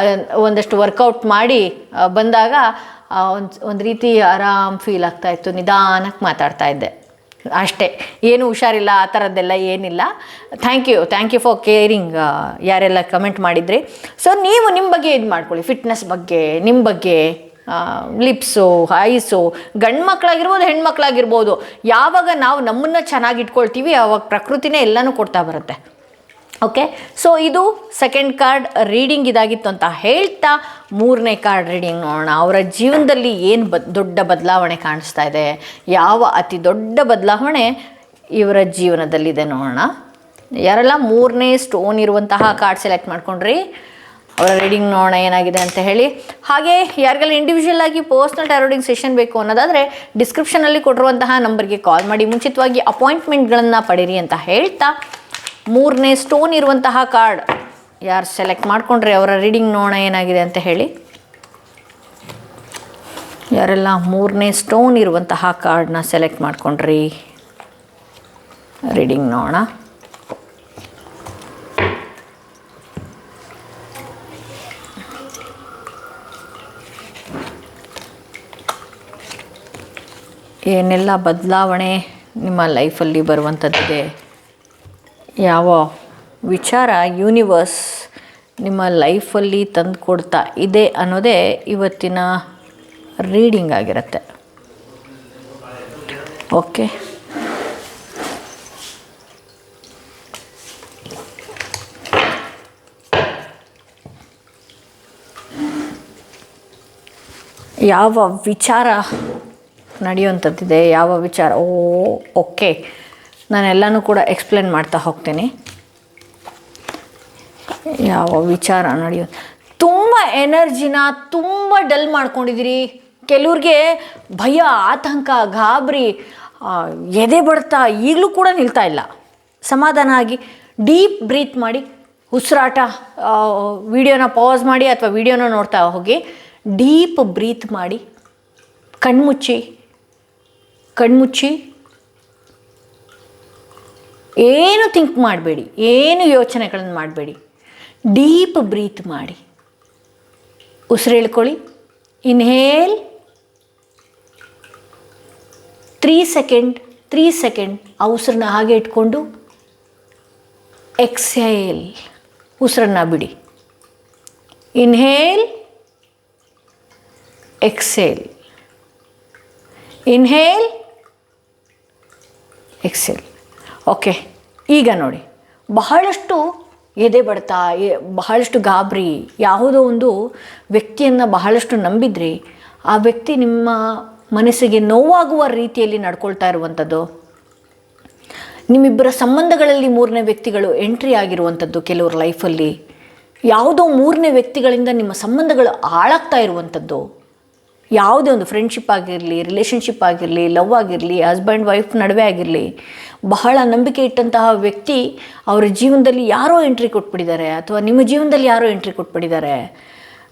ಒಂದಷ್ಟು ವರ್ಕೌಟ್ ಮಾಡಿ ಬಂದಾಗ ಒಂದು ರೀತಿ ಆರಾಮ್ ಫೀಲ್ ಆಗ್ತಾಯಿತ್ತು, ನಿಧಾನಕ್ಕೆ ಮಾತಾಡ್ತಾ ಇದ್ದೆ ಅಷ್ಟೇ, ಏನು ಹುಷಾರಿಲ್ಲ ಆ ಥರದ್ದೆಲ್ಲ ಏನಿಲ್ಲ. ಥ್ಯಾಂಕ್ ಯು ಫಾರ್ ಕೇರಿಂಗ್ ಯಾರೆಲ್ಲ ಕಮೆಂಟ್ ಮಾಡಿದ್ರಿ. ಸೊ ನೀವು ನಿಮ್ಮ ಬಗ್ಗೆ ಇದು ಮಾಡ್ಕೊಳ್ಳಿ, ಫಿಟ್ನೆಸ್ ಬಗ್ಗೆ, ನಿಮ್ಮ ಬಗ್ಗೆ, ಲಿಪ್ಸು, ಐಸು, ಗಂಡು ಮಕ್ಕಳಾಗಿರ್ಬೋದು ಹೆಣ್ಮಕ್ಳಾಗಿರ್ಬೋದು, ಯಾವಾಗ ನಾವು ನಮ್ಮನ್ನು ಚೆನ್ನಾಗಿ ಇಟ್ಕೊಳ್ತೀವಿ ಆವಾಗ ಪ್ರಕೃತಿನೇ ಎಲ್ಲನೂ ಕೊಡ್ತಾ ಬರುತ್ತೆ. ಓಕೆ, ಸೊ ಇದು ಸೆಕೆಂಡ್ ಕಾರ್ಡ್ ರೀಡಿಂಗ್ ಇದಾಗಿತ್ತು ಅಂತ ಹೇಳ್ತಾ ಮೂರನೇ ಕಾರ್ಡ್ ರೀಡಿಂಗ್ ನೋಡೋಣ. ಅವರ ಜೀವನದಲ್ಲಿ ಏನು ದೊಡ್ಡ ಬದಲಾವಣೆ ಕಾಣಿಸ್ತಾ ಇದೆ, ಯಾವ ಅತಿ ದೊಡ್ಡ ಬದಲಾವಣೆ ಇವರ ಜೀವನದಲ್ಲಿದೆ ನೋಡೋಣ. ಯಾರೆಲ್ಲ ಮೂರನೇ ಸ್ಟೋನ್ ಇರುವಂತಹ ಕಾರ್ಡ್ ಸೆಲೆಕ್ಟ್ ಮಾಡ್ಕೊಂಡ್ರಿ, ಅವರ ರೀಡಿಂಗ್ ನೋಡೋಣ ಏನಾಗಿದೆ ಅಂತ ಹೇಳಿ. ಹಾಗೆ ಯಾರಿಗೆಲ್ಲ ಇಂಡಿವಿಜುವಲ್ ಆಗಿ ಪರ್ಸ್ನಲ್ ಟಾರೋಡಿಂಗ್ ಸೆಷನ್ ಬೇಕು ಅನ್ನೋದಾದರೆ ಡಿಸ್ಕ್ರಿಪ್ಷನಲ್ಲಿ ಕೊಟ್ಟಿರುವಂತಹ ನಂಬರ್ಗೆ ಕಾಲ್ ಮಾಡಿ ಮುಂಚಿತವಾಗಿ ಅಪಾಯಿಂಟ್ಮೆಂಟ್ಗಳನ್ನು ಪಡೀರಿ ಅಂತ ಹೇಳ್ತಾ ಮೂರನೇ ಸ್ಟೋನ್ ಇರುವಂತಹ ಕಾರ್ಡ್ ಯಾರು ಸೆಲೆಕ್ಟ್ ಮಾಡಿಕೊಂಡ್ರೆ ಅವರ ರೀಡಿಂಗ್ ನೋಡೋಣ ಏನಾಗಿದೆ ಅಂತ ಹೇಳಿ. ಯಾರೆಲ್ಲ ಮೂರನೇ ಸ್ಟೋನ್ ಇರುವಂತಹ ಕಾರ್ಡ್ನ ಸೆಲೆಕ್ಟ್ ಮಾಡ್ಕೊಂಡ್ರಿ, ರೀಡಿಂಗ್ ನೋಡೋಣ. ಏನೆಲ್ಲ ಬದಲಾವಣೆ ನಿಮ್ಮ ಲೈಫಲ್ಲಿ ಬರುವಂಥದ್ದಿದೆ, ಯಾವ ವಿಚಾರ ಯೂನಿವರ್ಸ್ ನಿಮ್ಮ ಲೈಫಲ್ಲಿ ತಂದು ಕೊಡ್ತಾ ಇದೆ ಅನ್ನೋದೇ ಇವತ್ತಿನ ರೀಡಿಂಗ್ ಆಗಿರುತ್ತೆ. ಓಕೆ, ಯಾವ ವಿಚಾರ ನಡೆಯುವಂಥದ್ದಿದೆ, ಯಾವ ವಿಚಾರ, ಓಕೆ, ನಾನೆಲ್ಲನೂ ಕೂಡ ಎಕ್ಸ್ಪ್ಲೇನ್ ಮಾಡ್ತಾ ಹೋಗ್ತೀನಿ. ಯಾವ ವಿಚಾರ ನಡೆಯೋದು, ತುಂಬ ಎನರ್ಜಿನ ತುಂಬ ಡಲ್ ಮಾಡ್ಕೊಂಡಿದ್ದೀರಿ. ಕೆಲವ್ರಿಗೆ ಭಯ, ಆತಂಕ, ಗಾಬರಿ, ಎದೆ ಬಡ್ತಾ ಈಗಲೂ ಕೂಡ ನಿಲ್ತಾ ಇಲ್ಲ. ಸಮಾಧಾನ ಆಗಿ ಡೀಪ್ ಬ್ರೀತ್ ಮಾಡಿ, ಉಸಿರಾಟ, ವಿಡಿಯೋನ ಪಾಸ್ ಮಾಡಿ ಅಥವಾ ವಿಡಿಯೋನ ನೋಡ್ತಾ ಹೋಗಿ ಡೀಪ್ ಬ್ರೀತ್ ಮಾಡಿ, ಕಣ್ಮುಚ್ಚಿ ಏನು ಥಿಂಕ್ ಮಾಡಬೇಡಿ, ಏನು ಯೋಚನೆಗಳನ್ನು ಮಾಡಬೇಡಿ, ಡೀಪ್ ಬ್ರೀತ್ ಮಾಡಿ, ಉಸಿರು ಎಳ್ಕೊಳ್ಳಿ. ಇನ್ಹೇಲ್ 3 ಸೆಕೆಂಡ್ ಆ ಉಸಿರನ್ನ ಹಾಗೆ ಇಟ್ಕೊಂಡು ಎಕ್ಸೇಲ್ ಉಸಿರನ್ನ ಬಿಡಿ. Inhale, exhale, inhale, exhale. Okay, ಈಗ ನೋಡಿ, ಬಹಳಷ್ಟು ಎದೆ ಬಡ್ತ, ಬಹಳಷ್ಟು ಗಾಬರಿ, ಯಾವುದೋ ಒಂದು ವ್ಯಕ್ತಿಯನ್ನು ಬಹಳಷ್ಟು ನಂಬಿದ್ರಿ, ಆ ವ್ಯಕ್ತಿ ನಿಮ್ಮ ಮನಸ್ಸಿಗೆ ನೋವಾಗುವ ರೀತಿಯಲ್ಲಿ ನಡ್ಕೊಳ್ತಾ ಇರುವಂಥದ್ದು, ನಿಮ್ಮಿಬ್ಬರ ಸಂಬಂಧಗಳಲ್ಲಿ ಮೂರನೇ ವ್ಯಕ್ತಿಗಳು ಎಂಟ್ರಿ ಆಗಿರುವಂಥದ್ದು, ಕೆಲವ್ರ ಲೈಫಲ್ಲಿ ಯಾವುದೋ ಮೂರನೇ ವ್ಯಕ್ತಿಗಳಿಂದ ನಿಮ್ಮ ಸಂಬಂಧಗಳು ಹಾಳಾಗ್ತಾ ಇರುವಂಥದ್ದು, ಯಾವುದೇ ಒಂದು ಫ್ರೆಂಡ್ಶಿಪ್ ಆಗಿರಲಿ, ರಿಲೇಷನ್ಶಿಪ್ ಆಗಿರಲಿ, ಲವ್ ಆಗಿರಲಿ, ಹಸ್ಬೆಂಡ್ ವೈಫ್ ನಡುವೆ ಆಗಿರಲಿ, ಬಹಳ ನಂಬಿಕೆ ಇಟ್ಟಂತಹ ವ್ಯಕ್ತಿ ಅವರ ಜೀವನದಲ್ಲಿ ಯಾರೋ ಎಂಟ್ರಿ ಕೊಟ್ಬಿಟ್ಟಿದ್ದಾರೆ, ಅಥವಾ ನಿಮ್ಮ ಜೀವನದಲ್ಲಿ ಯಾರೋ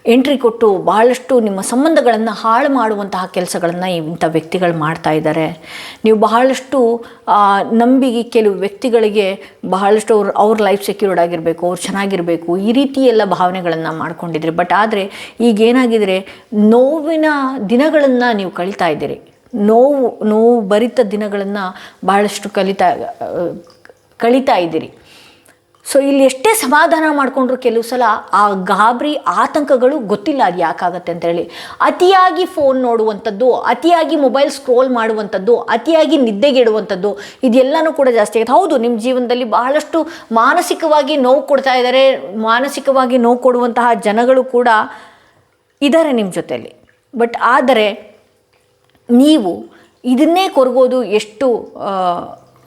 ಎಂಟ್ರಿ ಕೊಟ್ಟು ಬಹಳಷ್ಟು ನಿಮ್ಮ ಸಂಬಂಧಗಳನ್ನು ಹಾಳು ಮಾಡುವಂತಹ ಕೆಲಸಗಳನ್ನು ಇಂಥ ವ್ಯಕ್ತಿಗಳು ಮಾಡ್ತಾ ಇದ್ದಾರೆ. ನೀವು ಬಹಳಷ್ಟು ನಂಬಿಕೆ ಕೆಲವು ವ್ಯಕ್ತಿಗಳಿಗೆ ಬಹಳಷ್ಟು ಅವ್ರ ಲೈಫ್ ಸೆಕ್ಯೂರ್ಡ್ ಆಗಿರಬೇಕು, ಅವ್ರು ಚೆನ್ನಾಗಿರಬೇಕು, ಈ ರೀತಿ ಎಲ್ಲ ಭಾವನೆಗಳನ್ನು ಮಾಡ್ಕೊಂಡಿದ್ರಿ. ಬಟ್ ಆದರೆ ಈಗೇನಾಗಿದ್ರೆ ನೋವಿನ ದಿನಗಳನ್ನು ನೀವು ಕಳೀತಾ ಇದ್ದೀರಿ, ನೋವು ಭರಿತ ದಿನಗಳನ್ನು ಬಹಳಷ್ಟು ಕಳೀತಾ ಇದ್ದೀರಿ. ಸೊ ಇಲ್ಲಿ ಎಷ್ಟೇ ಸಮಾಧಾನ ಮಾಡಿಕೊಂಡ್ರು ಕೆಲವು ಸಲ ಆ ಗಾಬರಿ ಆತಂಕಗಳು ಗೊತ್ತಿಲ್ಲ ಅದು ಯಾಕಾಗತ್ತೆ ಅಂತೇಳಿ. ಅತಿಯಾಗಿ ಫೋನ್ ನೋಡುವಂಥದ್ದು, ಅತಿಯಾಗಿ ಮೊಬೈಲ್ ಸ್ಕ್ರೋಲ್ ಮಾಡುವಂಥದ್ದು, ಅತಿಯಾಗಿ ನಿದ್ದೆಗೆಡುವಂಥದ್ದು, ಇದೆಲ್ಲನೂ ಕೂಡ ಜಾಸ್ತಿ ಆಗುತ್ತೆ. ಹೌದು, ನಿಮ್ಮ ಜೀವನದಲ್ಲಿ ಬಹಳಷ್ಟು ಮಾನಸಿಕವಾಗಿ ನೋವು ಕೊಡ್ತಾ ಇದ್ದಾರೆ, ಮಾನಸಿಕವಾಗಿ ನೋವು ಕೊಡುವಂತಹ ಜನಗಳು ಕೂಡ ಇದ್ದಾರೆ ನಿಮ್ಮ ಜೊತೆಯಲ್ಲಿ. ಬಟ್ ಆದರೆ ನೀವು ಇದನ್ನೇ ಕೊರಗೋದು ಎಷ್ಟು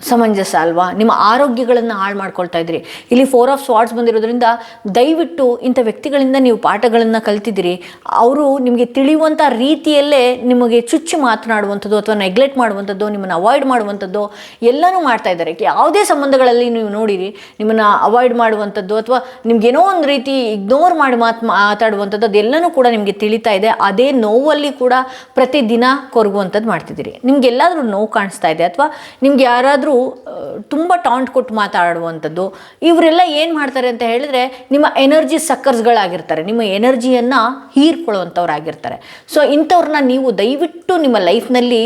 ಸಮಂಜಸ ಅಲ್ವಾ? ನಿಮ್ಮ ಆರೋಗ್ಯಗಳನ್ನು ಹಾಳು ಮಾಡ್ಕೊಳ್ತಾ ಇದ್ರಿ. ಇಲ್ಲಿ 4 ಆಫ್ ಸ್ವಾರ್ಡ್ಸ್ ಬಂದಿರೋದ್ರಿಂದ ದಯವಿಟ್ಟು ಇಂಥ ವ್ಯಕ್ತಿಗಳಿಂದ ನೀವು ಪಾಠಗಳನ್ನು ಕಲ್ತಿದ್ದೀರಿ. ಅವರು ನಿಮಗೆ ತಿಳಿಯುವಂಥ ರೀತಿಯಲ್ಲೇ ನಿಮಗೆ ಚುಚ್ಚು ಮಾತನಾಡುವಂಥದ್ದು ಅಥವಾ ನೆಗ್ಲೆಕ್ಟ್ ಮಾಡುವಂಥದ್ದು, ನಿಮ್ಮನ್ನು ಅವಾಯ್ಡ್ ಮಾಡುವಂಥದ್ದು ಎಲ್ಲನೂ ಮಾಡ್ತಾ ಇದ್ದಾರೆ. ಯಾವುದೇ ಸಂಬಂಧಗಳಲ್ಲಿ ನೀವು ನೋಡಿರಿ, ನಿಮ್ಮನ್ನು ಅವಾಯ್ಡ್ ಮಾಡುವಂಥದ್ದು ಅಥವಾ ನಿಮ್ಗೇನೋ ಒಂದು ರೀತಿ ಇಗ್ನೋರ್ ಮಾಡಿ ಮಾತಾಡುವಂಥದ್ದು ಅದೆಲ್ಲನೂ ಕೂಡ ನಿಮಗೆ ತಿಳಿತಾ ಇದೆ. ಅದೇ ನೋವಲ್ಲಿ ಕೂಡ ಪ್ರತಿದಿನ ಕೊರಗುವಂಥದ್ದು ಮಾಡ್ತಿದ್ದೀರಿ. ನಿಮ್ಗೆಲ್ಲಾದರೂ ನೋವು ಕಾಣಿಸ್ತಾ ಇದೆ ಅಥವಾ ನಿಮ್ಗೆ ಯಾರಾದರೂ ತುಂಬ ಟಾಂಟ್ ಕೊಟ್ಟು ಮಾತಾಡುವಂಥದ್ದು, ಇವರೆಲ್ಲ ಏನು ಮಾಡ್ತಾರೆ ಅಂತ ಹೇಳಿದ್ರೆ ನಿಮ್ಮ ಎನರ್ಜಿ ಸಕ್ಕರ್ಸ್ಗಳಾಗಿರ್ತಾರೆ, ನಿಮ್ಮ ಎನರ್ಜಿಯನ್ನು ಹೀರ್ಕೊಳ್ಳುವಂಥವ್ರಾಗಿರ್ತಾರೆ. ಸೊ ಇಂಥವ್ರನ್ನ ನೀವು ದಯವಿಟ್ಟು ನಿಮ್ಮ ಲೈಫ್ನಲ್ಲಿ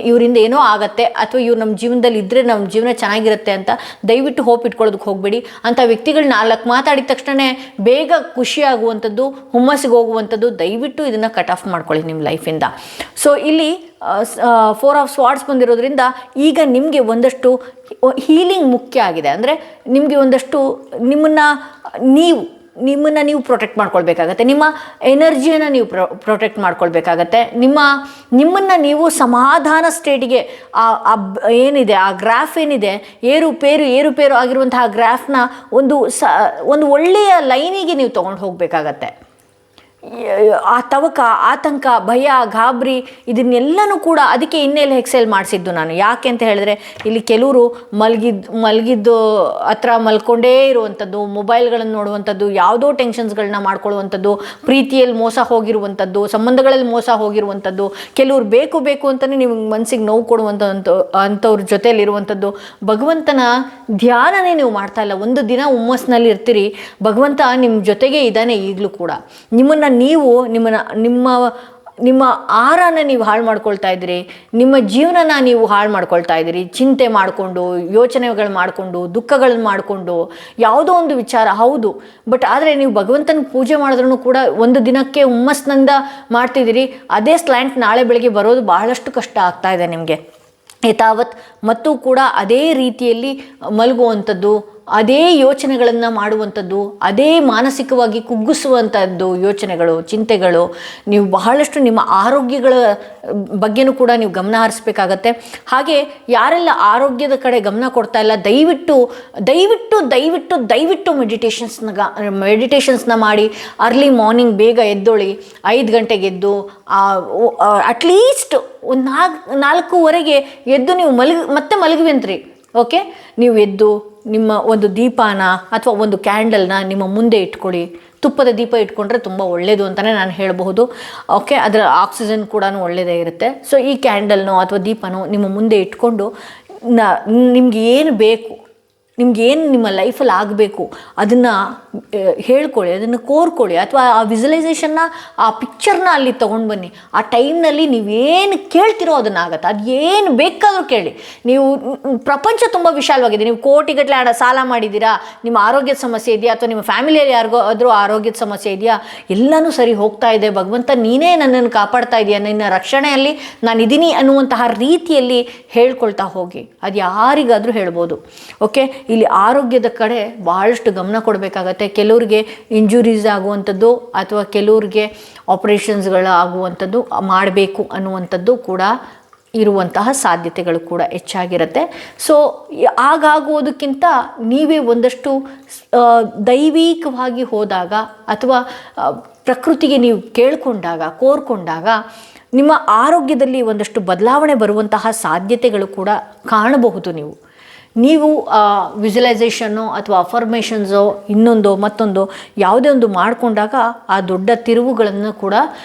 ಇವರಿಂದ ಏನೋ ಆಗತ್ತೆ ಅಥವಾ ಇವ್ರು ನಮ್ಮ ಜೀವನದಲ್ಲಿ ಇದ್ದರೆ ನಮ್ಮ ಜೀವನ ಚೆನ್ನಾಗಿರುತ್ತೆ ಅಂತ ದಯವಿಟ್ಟು ಹೋಪ್ ಇಟ್ಕೊಳ್ಳೋದಕ್ಕೆ ಹೋಗಬೇಡಿ. ಅಂಥ ವ್ಯಕ್ತಿಗಳು 4 ಮಾತಾಡಿದ ತಕ್ಷಣ ಬೇಗ ಖುಷಿಯಾಗುವಂಥದ್ದು, ಹುಮ್ಮಸ್ಸಿಗೆ ಹೋಗುವಂಥದ್ದು, ದಯವಿಟ್ಟು ಇದನ್ನು ಕಟ್ ಆಫ್ ಮಾಡ್ಕೊಳ್ಳಿ ನಿಮ್ಮ ಲೈಫಿಂದ. ಸೊ ಇಲ್ಲಿ 4 ಆಫ್ ಸ್ವಾರ್ಡ್ಸ್ ಬಂದಿರೋದ್ರಿಂದ ಈಗ ನಿಮಗೆ ಒಂದಷ್ಟು ಹೀಲಿಂಗ್ ಮುಖ್ಯ ಆಗಿದೆ. ಅಂದರೆ ನಿಮಗೆ ಒಂದಷ್ಟು ನಿಮ್ಮನ್ನು ನೀವು ಪ್ರೊಟೆಕ್ಟ್ ಮಾಡ್ಕೊಳ್ಬೇಕಾಗತ್ತೆ, ನಿಮ್ಮ ಎನರ್ಜಿಯನ್ನು ನೀವು ಪ್ರೊಟೆಕ್ಟ್ ಮಾಡ್ಕೊಳ್ಬೇಕಾಗತ್ತೆ, ನಿಮ್ಮನ್ನು ನೀವು ಸಮಾಧಾನ ಸ್ಟೇಟಿಗೆ ಏನಿದೆ ಆ ಗ್ರಾಫ್ ಏನಿದೆ ಏರುಪೇರು ಆಗಿರುವಂತಹ ಗ್ರಾಫ್ನ ಒಂದು ಒಳ್ಳೆಯ ಲೈನಿಗೆ ನೀವು ತೊಗೊಂಡು ಹೋಗಬೇಕಾಗತ್ತೆ. ಆ ತವಕ, ಆತಂಕ, ಭಯ, ಗಾಬರಿ ಇದನ್ನೆಲ್ಲನೂ ಕೂಡ ಅದಕ್ಕೆ ಇನ್ನೆಲ್ಲ ಎಕ್ಸೆಲ್ ಮಾಡಿಸಿದ್ದು ನಾನು. ಯಾಕೆ ಅಂತ ಹೇಳಿದ್ರೆ ಇಲ್ಲಿ ಕೆಲವರು ಮಲಗಿದ್ದು ಹತ್ರ ಮಲ್ಕೊಂಡೇ ಇರುವಂಥದ್ದು, ಮೊಬೈಲ್ಗಳನ್ನು ನೋಡುವಂಥದ್ದು, ಯಾವುದೋ ಟೆನ್ಷನ್ಸ್ಗಳನ್ನ ಮಾಡ್ಕೊಳ್ಳುವಂಥದ್ದು, ಪ್ರೀತಿಯಲ್ಲಿ ಮೋಸ ಹೋಗಿರುವಂಥದ್ದು, ಸಂಬಂಧಗಳಲ್ಲಿ ಮೋಸ ಹೋಗಿರುವಂಥದ್ದು, ಕೆಲವರು ಬೇಕು ಅಂತಲೇ ನಿಮಗೆ ಮನಸ್ಸಿಗೆ ನೋವು ಅಂಥವ್ರ ಜೊತೆಯಲ್ಲಿರುವಂಥದ್ದು. ಭಗವಂತನ ಧ್ಯಾನನೇ ನೀವು ಮಾಡ್ತಾ ಇಲ್ಲ, ಒಂದು ದಿನ ಹುಮ್ಮಸ್ನಲ್ಲಿ ಇರ್ತೀರಿ, ಭಗವಂತ ನಿಮ್ಮ ಜೊತೆಗೆ ಇದ್ದಾನೆ ಈಗಲೂ ಕೂಡ. ನಿಮ್ಮ ಆಹಾರನ ನೀವು ಹಾಳು ಮಾಡ್ಕೊಳ್ತಾ ಇದ್ದೀರಿ, ನಿಮ್ಮ ಜೀವನನ ನೀವು ಹಾಳು ಮಾಡ್ಕೊಳ್ತಾ ಇದ್ದೀರಿ. ಚಿಂತೆ ಮಾಡಿಕೊಂಡು, ಯೋಚನೆಗಳು ಮಾಡಿಕೊಂಡು, ದುಃಖಗಳನ್ನ ಮಾಡಿಕೊಂಡು, ಯಾವುದೋ ಒಂದು ವಿಚಾರ ಹೌದು. ಬಟ್ ಆದರೆ ನೀವು ಭಗವಂತನ ಪೂಜೆ ಮಾಡಿದ್ರೂ ಕೂಡ ಒಂದು ದಿನಕ್ಕೆ ಹುಮ್ಮಸ್ನಿಂದ ಮಾಡ್ತಿದ್ದೀರಿ, ಅದೇ ಸ್ಲ್ಯಾಂಟ್ ನಾಳೆ ಬೆಳಗ್ಗೆ ಬರೋದು ಬಹಳಷ್ಟು ಕಷ್ಟ ಆಗ್ತಾ ಇದೆ ನಿಮಗೆ ಯಥಾವತ್. ಮತ್ತು ಕೂಡ ಅದೇ ರೀತಿಯಲ್ಲಿ ಮಲಗುವಂಥದ್ದು, ಅದೇ ಯೋಚನೆಗಳನ್ನು ಮಾಡುವಂಥದ್ದು, ಅದೇ ಮಾನಸಿಕವಾಗಿ ಕುಗ್ಗಿಸುವಂಥದ್ದು ಯೋಚನೆಗಳು, ಚಿಂತೆಗಳು. ನೀವು ಬಹಳಷ್ಟು ನಿಮ್ಮ ಆರೋಗ್ಯಗಳ ಬಗ್ಗೆನೂ ಕೂಡ ನೀವು ಗಮನ ಹರಿಸ್ಬೇಕಾಗತ್ತೆ. ಹಾಗೆ ಯಾರೆಲ್ಲ ಆರೋಗ್ಯದ ಕಡೆ ಗಮನ ಕೊಡ್ತಾ ಇಲ್ಲ, ದಯವಿಟ್ಟು ಮೆಡಿಟೇಷನ್ಸ್ನ ಮಾಡಿ. ಅರ್ಲಿ ಮಾರ್ನಿಂಗ್ ಬೇಗ ಎದ್ದೊಳಿ, 5 ಗಂಟೆಗೆ ಎದ್ದು ಅಟ್ಲೀಸ್ಟ್ ಒಂದು 4:30 ಎದ್ದು ನೀವು ಮತ್ತೆ ಮಲಗುವಂತ್ರಿ. ಓಕೆ, ನೀವು ಎದ್ದು ನಿಮ್ಮ ಒಂದು ದೀಪನ ಅಥವಾ ಒಂದು ಕ್ಯಾಂಡಲ್ನ ನಿಮ್ಮ ಮುಂದೆ ಇಟ್ಕೊಳ್ಳಿ. ತುಪ್ಪದ ದೀಪ ಇಟ್ಕೊಂಡ್ರೆ ತುಂಬ ಒಳ್ಳೆಯದು ಅಂತಲೇ ನಾನು ಹೇಳಬಹುದು. ಓಕೆ, ಅದರ ಆಕ್ಸಿಜನ್ ಕೂಡ ಒಳ್ಳೆಯದೇ ಇರುತ್ತೆ. ಸೊ ಈ ಕ್ಯಾಂಡಲ್ನೋ ಅಥವಾ ದೀಪನೋ ನಿಮ್ಮ ಮುಂದೆ ಇಟ್ಕೊಂಡು ನಿಮ್ಗೆ ಏನು ಬೇಕು, ನಿಮ್ಗೇನು ನಿಮ್ಮ ಲೈಫಲ್ಲಿ ಆಗಬೇಕು ಅದನ್ನು ಹೇಳ್ಕೊಳ್ಳಿ, ಅದನ್ನು ಕೋರ್ಕೊಳ್ಳಿ. ಅಥವಾ ಆ ವಿಜುವಲೈಸೇಷನ್ನ, ಆ ಪಿಕ್ಚರ್ನ ಅಲ್ಲಿ ತೊಗೊಂಡು ಬನ್ನಿ. ಆ ಟೈಮ್ನಲ್ಲಿ ನೀವೇನು ಕೇಳ್ತಿರೋ ಅದನ್ನಾಗತ್ತೆ. ಅದು ಏನು ಬೇಕಾದರೂ ಕೇಳಿ. ನೀವು ಪ್ರಪಂಚ ತುಂಬ ವಿಶಾಲವಾಗಿದೆ. ನೀವು ಕೋಟಿಗಟ್ಟಲೆ ಸಾಲ ಮಾಡಿದ್ದೀರಾ, ನಿಮ್ಮ ಆರೋಗ್ಯದ ಸಮಸ್ಯೆ ಇದೆಯಾ ಅಥವಾ ನಿಮ್ಮ ಫ್ಯಾಮಿಲಿಯಲ್ಲಿ ಯಾರಿಗೋ ಆದರೂ ಆರೋಗ್ಯದ ಸಮಸ್ಯೆ ಇದೆಯಾ, ಎಲ್ಲನೂ ಸರಿ ಹೋಗ್ತಾ ಇದೆ, ಭಗವಂತ ನೀನೇ ನನ್ನನ್ನು ಕಾಪಾಡ್ತಾ ಇದೆಯಾ, ನಿನ್ನ ರಕ್ಷಣೆಯಲ್ಲಿ ನಾನಿದ್ದೀನಿ ಅನ್ನುವಂತಹ ರೀತಿಯಲ್ಲಿ ಹೇಳ್ಕೊಳ್ತಾ ಹೋಗಿ. ಅದು ಯಾರಿಗಾದರೂ ಹೇಳ್ಬೋದು. ಓಕೆ, ಇಲ್ಲಿ ಆರೋಗ್ಯದ ಕಡೆ ಭಾಳಷ್ಟು ಗಮನ ಕೊಡಬೇಕಾಗತ್ತೆ. ಕೆಲವ್ರಿಗೆ ಇಂಜುರೀಸ್ ಆಗುವಂಥದ್ದು ಅಥವಾ ಕೆಲವ್ರಿಗೆ ಆಪ್ರೇಷನ್ಸ್ಗಳು ಆಗುವಂಥದ್ದು ಮಾಡಬೇಕು ಅನ್ನುವಂಥದ್ದು ಕೂಡ ಇರುವಂತಹ ಸಾಧ್ಯತೆಗಳು ಕೂಡ ಹೆಚ್ಚಾಗಿರುತ್ತೆ. ಸೊ ಹಾಗಾಗುವುದಕ್ಕಿಂತ ನೀವೇ ಒಂದಷ್ಟು ದೈವಿಕವಾಗಿ ಹೋದಾಗ ಅಥವಾ ಪ್ರಕೃತಿಗೆ ನೀವು ಕೋರ್ಕೊಂಡಾಗ ನಿಮ್ಮ ಆರೋಗ್ಯದಲ್ಲಿ ಒಂದಷ್ಟು ಬದಲಾವಣೆ ಬರುವಂತಹ ಸಾಧ್ಯತೆಗಳು ಕೂಡ ಕಾಣಬಹುದು. ನೀವು ವಿಜುವಲೈಸೇಷನ್ನು ಅಥವಾ ಅಫರ್ಮೇಷನ್ಸೋ ಮತ್ತೊಂದು ಯಾವುದೇ ಒಂದು ಮಾಡಿಕೊಂಡಾಗ ಆ ದೊಡ್ಡ ತಿರುವುಗಳನ್ನು ಕೂಡ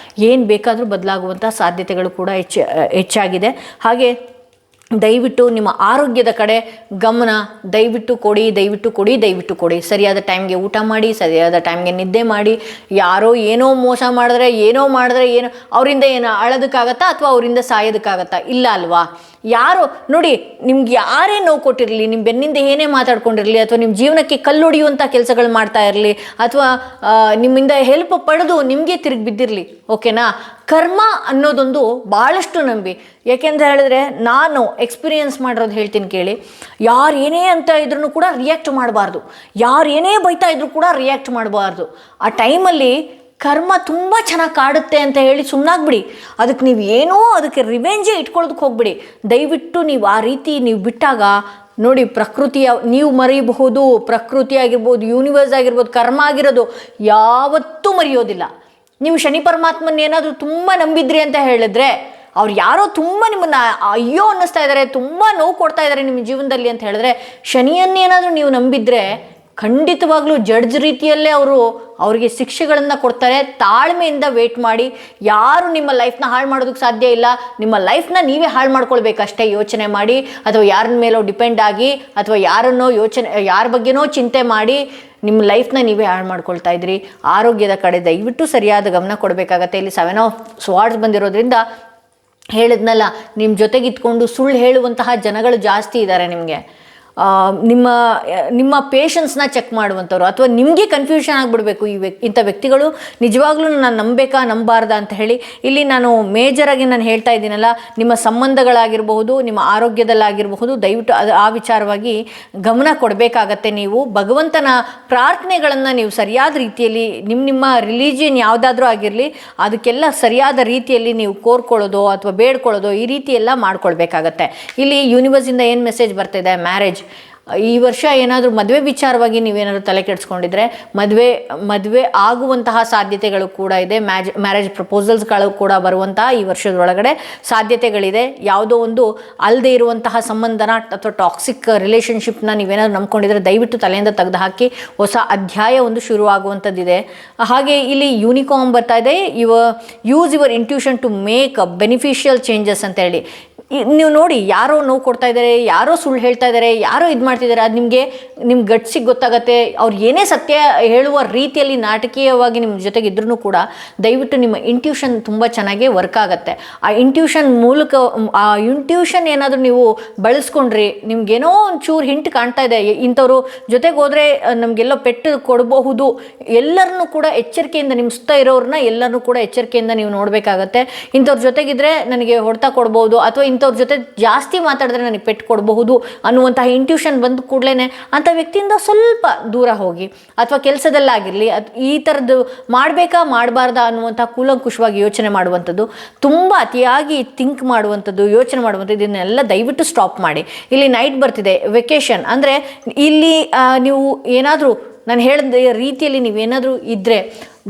ಏನು ಬೇಕಾದರೂ ಬದಲಾಗುವಂಥ ಸಾಧ್ಯತೆಗಳು ಕೂಡ ಹೆಚ್ಚಾಗಿದೆ. ಹಾಗೆ ದಯವಿಟ್ಟು ನಿಮ್ಮ ಆರೋಗ್ಯದ ಕಡೆ ಗಮನ ದಯವಿಟ್ಟು ಕೊಡಿ. ಸರಿಯಾದ ಟೈಮ್ಗೆ ಊಟ ಮಾಡಿ, ಸರಿಯಾದ ಟೈಮ್ಗೆ ನಿದ್ದೆ ಮಾಡಿ. ಯಾರೋ ಏನೋ ಮೋಸ ಮಾಡಿದ್ರೆ ಅವರಿಂದ ಏನು ಅಳೋದಕ್ಕಾಗತ್ತಾ ಅಥವಾ ಅವರಿಂದ ಸಾಯೋದಕ್ಕಾಗತ್ತಾ? ಇಲ್ಲ ಅಲ್ವಾ? ಯಾರು ನೋಡಿ, ನಿಮ್ಗೆ ಯಾರೇ ನೋವು ಕೊಟ್ಟಿರಲಿ, ನಿಮ್ಮ ಬೆನ್ನಿಂದ ಏನೇ ಮಾತಾಡ್ಕೊಂಡಿರಲಿ, ಅಥವಾ ನಿಮ್ಮ ಜೀವನಕ್ಕೆ ಕಲ್ಲೊಡೆಯುವಂಥ ಕೆಲಸಗಳು ಮಾಡ್ತಾ ಇರಲಿ, ಅಥವಾ ನಿಮ್ಮಿಂದ ಹೆಲ್ಪ್ ಪಡೆದು ನಿಮಗೆ ತಿರುಗಿ ಬಿದ್ದಿರಲಿ, ಓಕೆನಾ, ಕರ್ಮ ಅನ್ನೋದೊಂದು ಭಾಳಷ್ಟು ನಂಬಿ. ಯಾಕೆಂತ ಹೇಳಿದ್ರೆ ನಾನು ಎಕ್ಸ್ಪೀರಿಯನ್ಸ್ ಮಾಡಿರೋದು ಹೇಳ್ತೀನಿ ಕೇಳಿ. ಯಾರು ಏನೇ ಅಂತ ಇದ್ರೂ ಕೂಡ ರಿಯಾಕ್ಟ್ ಮಾಡಬಾರ್ದು, ಯಾರು ಏನೇ ಬೈತಾ ಇದ್ರೂ ಕೂಡ ರಿಯಾಕ್ಟ್ ಮಾಡಬಾರ್ದು. ಆ ಟೈಮಲ್ಲಿ ಕರ್ಮ ತುಂಬ ಚೆನ್ನಾಗಿ ಕಾಡುತ್ತೆ ಅಂತ ಹೇಳಿ ಸುಮ್ಮನಾಗ್ಬಿಡಿ. ಅದಕ್ಕೆ ನೀವು ಏನೋ ಅದಕ್ಕೆ ರಿವೆಂಜೇ ಇಟ್ಕೊಳ್ಳೋದಕ್ಕೆ ಹೋಗ್ಬಿಡಿ. ದಯವಿಟ್ಟು ನೀವು ಆ ರೀತಿ ನೀವು ಬಿಟ್ಟಾಗ ನೋಡಿ, ಪ್ರಕೃತಿಯ ನೀವು ಮರೆಯಬಹುದು, ಪ್ರಕೃತಿ ಆಗಿರ್ಬೋದು, ಯೂನಿವರ್ಸ್ ಆಗಿರ್ಬೋದು, ಕರ್ಮ ಆಗಿರೋದು ಯಾವತ್ತೂ ಮರೆಯೋದಿಲ್ಲ. ನೀವು ಶನಿ ಪರಮಾತ್ಮನ ಏನಾದರೂ ತುಂಬ ನಂಬಿದ್ರಿ ಅಂತ ಹೇಳಿದ್ರೆ, ಅವ್ರು ಯಾರೋ ತುಂಬ ನಿಮ್ಮನ್ನು ಅಯ್ಯೋ ಅನ್ನಿಸ್ತಾ ಇದ್ದಾರೆ, ತುಂಬ ನೋವು ಕೊಡ್ತಾ ಇದ್ದಾರೆ ನಿಮ್ಮ ಜೀವನದಲ್ಲಿ ಅಂತ ಹೇಳಿದ್ರೆ, ಶನಿಯನ್ನೇನಾದರೂ ನೀವು ನಂಬಿದ್ರೆ ಖಂಡಿತವಾಗ್ಲೂ ಜಡ್ಜ್ ರೀತಿಯಲ್ಲೇ ಅವರಿಗೆ ಶಿಕ್ಷೆಗಳನ್ನು ಕೊಡ್ತಾರೆ. ತಾಳ್ಮೆಯಿಂದ ವೇಟ್ ಮಾಡಿ. ಯಾರು ನಿಮ್ಮ ಲೈಫ್ನ ಹಾಳು ಮಾಡೋದಕ್ಕೆ ಸಾಧ್ಯ ಇಲ್ಲ. ನಿಮ್ಮ ಲೈಫ್ನ ನೀವೇ ಹಾಳು ಮಾಡ್ಕೊಳ್ಬೇಕಷ್ಟೇ. ಯೋಚನೆ ಮಾಡಿ, ಅಥವಾ ಯಾರ ಮೇಲೋ ಡಿಪೆಂಡ್ ಆಗಿ, ಅಥವಾ ಯಾರ ಬಗ್ಗೆನೋ ಚಿಂತೆ ಮಾಡಿ ನಿಮ್ಮ ಲೈಫ್ನ ನೀವೇ ಹಾಳು ಮಾಡ್ಕೊಳ್ತಾ ಇದ್ರಿ. ಆರೋಗ್ಯದ ಕಡೆ ದಯವಿಟ್ಟು ಸರಿಯಾದ ಗಮನ ಕೊಡಬೇಕಾಗತ್ತೆ. ಇಲ್ಲಿ 7 ಆಫ್ ಸ್ವಾರ್ಡ್ಸ್ ಬಂದಿರೋದ್ರಿಂದ ಹೇಳಿದ್ನಲ್ಲ, ನಿಮ್ಮ ಜೊತೆಗಿತ್ಕೊಂಡು ಸುಳ್ಳು ಹೇಳುವಂತಹ ಜನಗಳು ಜಾಸ್ತಿ ಇದ್ದಾರೆ. ನಿಮಗೆ ನಿಮ್ಮ ಪೇಷನ್ಸ್ನ ಚೆಕ್ ಮಾಡುವಂಥವ್ರು, ಅಥವಾ ನಿಮಗೆ ಕನ್ಫ್ಯೂಷನ್ ಆಗಿಬಿಡಬೇಕು ಇಂಥ ವ್ಯಕ್ತಿಗಳು ನಿಜವಾಗ್ಲೂ ನಾನು ನಂಬಬೇಕಾ ನಂಬಾರ್ದ ಅಂತ ಹೇಳಿ. ಇಲ್ಲಿ ನಾನು ಮೇಜರಾಗಿ ನಾನು ಹೇಳ್ತಾ ಇದ್ದೀನಲ್ಲ, ನಿಮ್ಮ ಸಂಬಂಧಗಳಾಗಿರಬಹುದು, ನಿಮ್ಮ ಆರೋಗ್ಯದಲ್ಲಾಗಿರಬಹುದು, ದಯವಿಟ್ಟು ಆ ವಿಚಾರವಾಗಿ ಗಮನ ಕೊಡಬೇಕಾಗತ್ತೆ. ನೀವು ಭಗವಂತನ ಪ್ರಾರ್ಥನೆಗಳನ್ನು ನೀವು ಸರಿಯಾದ ರೀತಿಯಲ್ಲಿ ನಿಮ್ಮ ರಿಲಿಜಿಯನ್ ಯಾವುದಾದ್ರೂ ಆಗಿರಲಿ, ಅದಕ್ಕೆಲ್ಲ ಸರಿಯಾದ ರೀತಿಯಲ್ಲಿ ನೀವು ಕೋರ್ಕೊಳ್ಳೋದು ಅಥವಾ ಬೇಡ್ಕೊಳ್ಳೋದು, ಈ ರೀತಿ ಎಲ್ಲ ಮಾಡ್ಕೊಳ್ಬೇಕಾಗತ್ತೆ. ಇಲ್ಲಿ ಯೂನಿವರ್ಸಿಂದ ಏನು ಮೆಸೇಜ್ ಬರ್ತಿದೆ, ಮ್ಯಾರೇಜ್ ಈ ವರ್ಷ ಏನಾದರೂ ಮದುವೆ ವಿಚಾರವಾಗಿ ನೀವೇನಾದರೂ ತಲೆ ಕೆಡಿಸ್ಕೊಂಡಿದ್ರೆ ಮದುವೆ ಆಗುವಂತಹ ಸಾಧ್ಯತೆಗಳು ಕೂಡ ಇದೆ. ಮ್ಯಾರೇಜ್ ಪ್ರಪೋಸಲ್ಸ್ಗಳು ಕೂಡ ಬರುವಂತಹ ಈ ವರ್ಷದೊಳಗಡೆ ಸಾಧ್ಯತೆಗಳಿದೆ. ಯಾವುದೋ ಒಂದು ಅಲ್ಲದೆ ಇರುವಂತಹ ಸಂಬಂಧನ ಅಥವಾ ಟಾಕ್ಸಿಕ್ ರಿಲೇಷನ್ಶಿಪ್ನ ನೀವೇನಾದರೂ ನಂಬ್ಕೊಂಡಿದ್ರೆ ದಯವಿಟ್ಟು ತಲೆಯಿಂದ ತೆಗೆದು ಹಾಕಿ ಹೊಸ ಅಧ್ಯಾಯ ಒಂದು ಶುರುವಾಗುವಂಥದ್ದಿದೆ. ಹಾಗೆ ಇಲ್ಲಿ ಯೂನಿಕಾರ್ನ್ ಬರ್ತಾ ಇದೆ, use your intuition to make beneficial changes ಅಂತ ಹೇಳಿ. ನೀವು ನೋಡಿ, ಯಾರೋ ನೋವು ಕೊಡ್ತಾ ಇದ್ದಾರೆ, ಯಾರೋ ಸುಳ್ಳು ಹೇಳ್ತಾ ಇದ್ದಾರೆ, ಯಾರೋ ಇದು ಮಾಡ್ತಿದ್ದಾರೆ, ಅದು ನಿಮ್ಮ ಗಟ್ಸಿಗೆ ಗೊತ್ತಾಗತ್ತೆ. ಅವ್ರು ಏನೇ ಸತ್ಯ ಹೇಳುವ ರೀತಿಯಲ್ಲಿ ನಾಟಕೀಯವಾಗಿ ನಿಮ್ಮ ಜೊತೆಗಿದ್ರೂ ಕೂಡ ದಯವಿಟ್ಟು ನಿಮ್ಮ ಇಂಟ್ಯೂಷನ್ ತುಂಬ ಚೆನ್ನಾಗಿ ವರ್ಕ್ ಆಗುತ್ತೆ. ಆ ಇಂಟ್ಯೂಷನ್ ಮೂಲಕ ಇಂಟ್ಯೂಷನ್ ಏನಾದರೂ ನೀವು ಬಳಸ್ಕೊಂಡ್ರಿ, ನಿಮ್ಗೇನೋ ಒಂಚೂರು ಹಿಂಟ್ ಕಾಣ್ತಾ ಇದೆ, ಇಂಥವ್ರು ಜೊತೆಗೆ ಹೋದರೆ ನಮಗೆಲ್ಲೋ ಪೆಟ್ಟು ಕೊಡಬಹುದು, ಎಲ್ಲರನ್ನೂ ಕೂಡ ಎಚ್ಚರಿಕೆಯಿಂದ, ನಿಮ್ಮ ಸುತ್ತ ಇರೋರನ್ನ ಎಲ್ಲರನ್ನೂ ಕೂಡ ಎಚ್ಚರಿಕೆಯಿಂದ ನೀವು ನೋಡಬೇಕಾಗತ್ತೆ. ಇಂಥವ್ರ ಜೊತೆಗಿದ್ರೆ ನನಗೆ ಹೊಡೆತ ಕೊಡ್ಬೋದು, ಅಥವಾ ಇಂಥವ್ರ ಜೊತೆ ಜಾಸ್ತಿ ಮಾತಾಡಿದ್ರೆ ನನಗೆ ಪೆಟ್ಟು ಕೊಡಬಹುದು ಅನ್ನುವಂತಹ ಇಂಟ್ಯೂಷನ್ ಬಂದ ಕೂಡಲೇ ಅಂಥ ವ್ಯಕ್ತಿಯಿಂದ ಸ್ವಲ್ಪ ದೂರ ಹೋಗಿ, ಅಥವಾ ಕೆಲಸದಲ್ಲಾಗಿರಲಿ ಈ ಥರದ್ದು ಮಾಡಬೇಕಾ ಮಾಡಬಾರ್ದಾ ಅನ್ನುವಂಥ ಕೂಲಂಕುಷವಾಗಿ ಯೋಚನೆ ಮಾಡುವಂಥದ್ದು, ತುಂಬ ಅತಿಯಾಗಿ ಥಿಂಕ್ ಮಾಡುವಂಥದ್ದು, ಯೋಚನೆ ಮಾಡುವಂಥದ್ದು, ಇದನ್ನೆಲ್ಲ ದಯವಿಟ್ಟು ಸ್ಟಾಪ್ ಮಾಡಿ. ಇಲ್ಲಿ ನೈಟ್ ಬರ್ತಿದೆ, ವೆಕೇಷನ್ ಅಂದರೆ ಇಲ್ಲಿ ನೀವು ಏನಾದರೂ ನಾನು ಹೇಳಿದ ರೀತಿಯಲ್ಲಿ ನೀವೇನಾದರೂ ಇದ್ದರೆ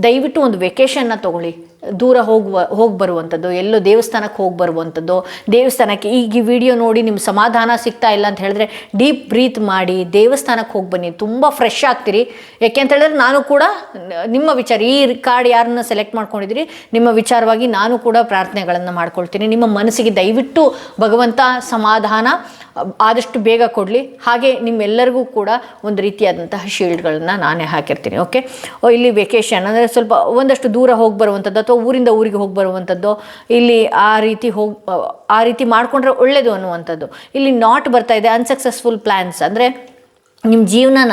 ದಯವಿಟ್ಟು ಒಂದು ವೆಕೇಷನ್ನ ತೊಗೊಳ್ಳಿ. ದೂರ ಹೋಗಿ ಬರುವಂಥದ್ದು, ಎಲ್ಲೋ ದೇವಸ್ಥಾನಕ್ಕೆ ಹೋಗಿ ಬರುವಂಥದ್ದು, ದೇವಸ್ಥಾನಕ್ಕೆ ಈಗ ಈ ವಿಡಿಯೋ ನೋಡಿ ನಿಮ್ಮ ಸಮಾಧಾನ ಸಿಗ್ತಾ ಇಲ್ಲ ಅಂತ ಹೇಳಿದ್ರೆ ಡೀಪ್ ಬ್ರೀತ್ ಮಾಡಿ ದೇವಸ್ಥಾನಕ್ಕೆ ಹೋಗಿ ಬನ್ನಿ, ತುಂಬ ಫ್ರೆಶ್ ಆಗ್ತೀರಿ. ಯಾಕೆ ಅಂತ ಹೇಳಿದ್ರೆ ನಾನು ಕೂಡ ನಿಮ್ಮ ವಿಚಾರ, ಈ ಕಾರ್ಡ್ ಯಾರನ್ನ ಸೆಲೆಕ್ಟ್ ಮಾಡ್ಕೊಂಡಿದ್ದೀರಿ ನಿಮ್ಮ ವಿಚಾರವಾಗಿ ನಾನು ಕೂಡ ಪ್ರಾರ್ಥನೆಗಳನ್ನು ಮಾಡ್ಕೊಳ್ತೀನಿ. ನಿಮ್ಮ ಮನಸ್ಸಿಗೆ ದಯವಿಟ್ಟು ಭಗವಂತ ಸಮಾಧಾನ ಆದಷ್ಟು ಬೇಗ ಕೊಡಲಿ. ಹಾಗೆ ನಿಮ್ಮೆಲ್ಲರಿಗೂ ಕೂಡ ಒಂದು ರೀತಿಯಾದಂತಹ ಶೀಲ್ಡ್ಗಳನ್ನು ನಾನೇ ಹಾಕಿರ್ತೀನಿ. ಓಕೆ, ಇಲ್ಲಿ ವೆಕೇಷನ್ ಅಂದರೆ ಸ್ವಲ್ಪ ಒಂದಷ್ಟು ದೂರ ಹೋಗಿ ಬರುವಂಥದ್ದು, ಅಥವಾ ಊರಿಂದ ಊರಿಗೆ ಹೋಗಿ ಬರುವಂಥದ್ದು, ಇಲ್ಲಿ ಆ ರೀತಿ ಮಾಡಿಕೊಂಡ್ರೆ ಒಳ್ಳೆಯದು ಅನ್ನುವಂಥದ್ದು. ಇಲ್ಲಿ ನಾಟ್ ಬರ್ತಾ ಇದೆ, ಅನ್ಸಕ್ಸಸ್ಫುಲ್ ಪ್ಲ್ಯಾನ್ಸ್ ಅಂದರೆ ನಿಮ್ಮ ಜೀವನನ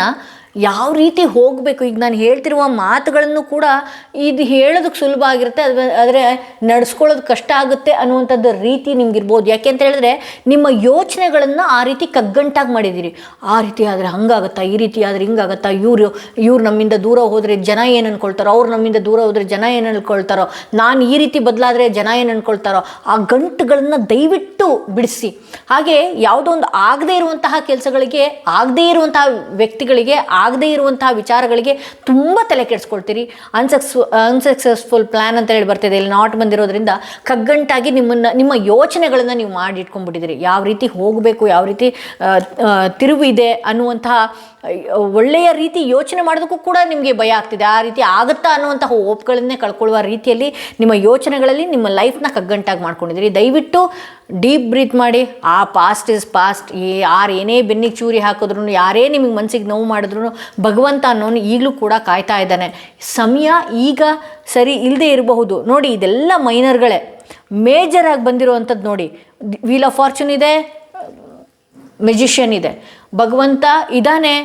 ಯಾವ ರೀತಿ ಹೋಗಬೇಕು. ಈಗ ನಾನು ಹೇಳ್ತಿರುವ ಮಾತುಗಳನ್ನು ಕೂಡ ಇದು ಹೇಳೋದಕ್ಕೆ ಸುಲಭ ಆಗಿರುತ್ತೆ, ಆದರೆ ನಡೆಸ್ಕೊಳ್ಳೋದು ಕಷ್ಟ ಆಗುತ್ತೆ ಅನ್ನುವಂಥದ್ದು ರೀತಿ ನಿಮ್ಗಿರ್ಬೋದು. ಯಾಕೆ ಅಂತ ಹೇಳಿದ್ರೆ ನಿಮ್ಮ ಯೋಚನೆಗಳನ್ನು ಆ ರೀತಿ ಕಗ್ಗಂಟಾಗಿ ಮಾಡಿದ್ದೀರಿ. ಆ ರೀತಿ ಆದರೆ ಹಂಗಾಗುತ್ತಾ, ಈ ರೀತಿ ಆದರೆ ಹಿಂಗಾಗುತ್ತಾ, ಇವ್ರು ನಮ್ಮಿಂದ ದೂರ ಹೋದರೆ ಜನ ಏನು ಅಂದ್ಕೊಳ್ತಾರೋ, ಅವ್ರು ನಮ್ಮಿಂದ ದೂರ ಹೋದರೆ ಜನ ಏನು ಅಂದ್ಕೊಳ್ತಾರೋ, ನಾನು ಈ ರೀತಿ ಬದಲಾದರೆ ಜನ ಏನು ಅಂದ್ಕೊಳ್ತಾರೋ, ಆ ಗಂಟುಗಳನ್ನು ದಯವಿಟ್ಟು ಬಿಡಿಸಿ. ಹಾಗೆ ಯಾವುದೋ ಒಂದು ಆಗದೇ ಇರುವಂತಹ ಕೆಲಸಗಳಿಗೆ, ಆಗದೇ ಇರುವಂತಹ ವ್ಯಕ್ತಿಗಳಿಗೆ, ಆಗದೇ ಇರುವಂತಹ ವಿಚಾರಗಳಿಗೆ ತುಂಬ ತಲೆ ಕೆಡಿಸ್ಕೊಳ್ತೀರಿ. ಅನ್ಸಕ್ಸಸ್ಫುಲ್ ಪ್ಲ್ಯಾನ್ ಅಂತ ಹೇಳಿ ಬರ್ತಿದೆ, ಇಲ್ಲಿ ನಾಟ್ ಬಂದಿರೋದ್ರಿಂದ ಕಗ್ಗಂಟಾಗಿ ನಿಮ್ಮ ಯೋಚನೆಗಳನ್ನು ನೀವು ಮಾಡಿ ಇಟ್ಕೊಂಡ್ಬಿಟ್ಟಿದ್ದೀರಿ. ಯಾವ ರೀತಿ ಹೋಗಬೇಕು, ಯಾವ ರೀತಿ ತಿರುವು ಇದೆ ಅನ್ನುವಂತಹ ಒಳ್ಳೆಯ ರೀತಿ ಯೋಚನೆ ಮಾಡೋದಕ್ಕೂ ಕೂಡ ನಿಮಗೆ ಭಯ ಆಗ್ತಿದೆ. ಆ ರೀತಿ ಆಗುತ್ತಾ ಅನ್ನುವಂತಹ ಹೋಪ್ಗಳನ್ನೇ ಕಳ್ಕೊಳ್ಳುವ ರೀತಿಯಲ್ಲಿ ನಿಮ್ಮ ಯೋಚನೆಗಳಲ್ಲಿ ನಿಮ್ಮ ಲೈಫ್ನ ಕಗ್ಗಂಟಾಗಿ ಮಾಡ್ಕೊಂಡಿದ್ದೀರಿ. ದಯವಿಟ್ಟು ಡೀಪ್ ಬ್ರೀತ್ ಮಾಡಿ. ಆ ಪಾಸ್ಟ್ ಇಸ್ ಪಾಸ್ಟ್. ಏನೇ ಬೆನ್ನಿಗೆ ಚೂರಿ ಹಾಕಿದ್ರು, ಯಾರೇ ನಿಮಗೆ ಮನಸ್ಸಿಗೆ ನೋವು ಮಾಡಿದ್ರು, ಭಗವಂತ ಅನ್ನೋನು ಈಗಲೂ ಕೂಡ ಕಾಯ್ತಾ ಇದ್ದಾನೆ. ಸಮಯ ಈಗ ಸರಿ ಇಲ್ಲದೆ ಇರಬಹುದು. ನೋಡಿ, ಇದೆಲ್ಲ ಮೈನರ್ಗಳೇ. ಮೇಜರಾಗಿ ಬಂದಿರುವಂಥದ್ದು ನೋಡಿ, ವೀಲ್ ಆಫ್ ಫಾರ್ಚೂನ್ ಇದೆ, ಮೆಜಿಷಿಯನ್ ಇದೆ, ಭಗವಂತ ಇದ್ದಾನೆ,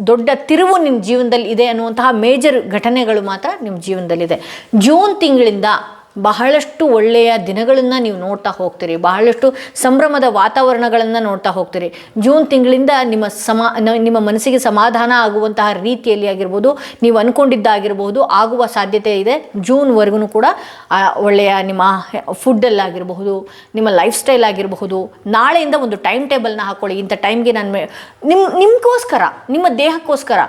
ದೊಡ್ಡ ತಿರುವು ನಿಮ್ಮ ಜೀವನದಲ್ಲಿ ಇದೆ ಅನ್ನುವಂತಹ ಮೇಜರ್ ಘಟನೆಗಳು ಮಾತ್ರ ನಿಮ್ಮ ಜೀವನದಲ್ಲಿದೆ. ಜೂನ್ ತಿಂಗಳಿಂದ ಬಹಳಷ್ಟು ಒಳ್ಳೆಯ ದಿನಗಳನ್ನು ನೀವು ನೋಡ್ತಾ ಹೋಗ್ತೀರಿ, ಬಹಳಷ್ಟು ಸಂಭ್ರಮದ ವಾತಾವರಣಗಳನ್ನು ನೋಡ್ತಾ ಹೋಗ್ತೀರಿ. ಜೂನ್ ತಿಂಗಳಿಂದ ನಿಮ್ಮ ಮನಸ್ಸಿಗೆ ಸಮಾಧಾನ ಆಗುವಂತಹ ರೀತಿಯಲ್ಲಿ ಆಗಿರ್ಬೋದು, ನೀವು ಅಂದ್ಕೊಂಡಿದ್ದಾಗಿರ್ಬೋದು ಆಗುವ ಸಾಧ್ಯತೆ ಇದೆ. ಜೂನ್ವರೆಗೂ ಕೂಡ ಒಳ್ಳೆಯ ನಿಮ್ಮ ಫುಡ್ಡಲ್ಲಾಗಿರಬಹುದು, ನಿಮ್ಮ ಲೈಫ್ ಸ್ಟೈಲ್ ಆಗಿರಬಹುದು. ನಾಳೆಯಿಂದ ಒಂದು ಟೈಮ್ ಟೇಬಲ್ನ ಹಾಕ್ಕೊಳ್ಳಿ. ಇಂಥ ಟೈಮ್ಗೆ ನಾನು ನಿಮಗೋಸ್ಕರ, ನಿಮ್ಮ ದೇಹಕ್ಕೋಸ್ಕರ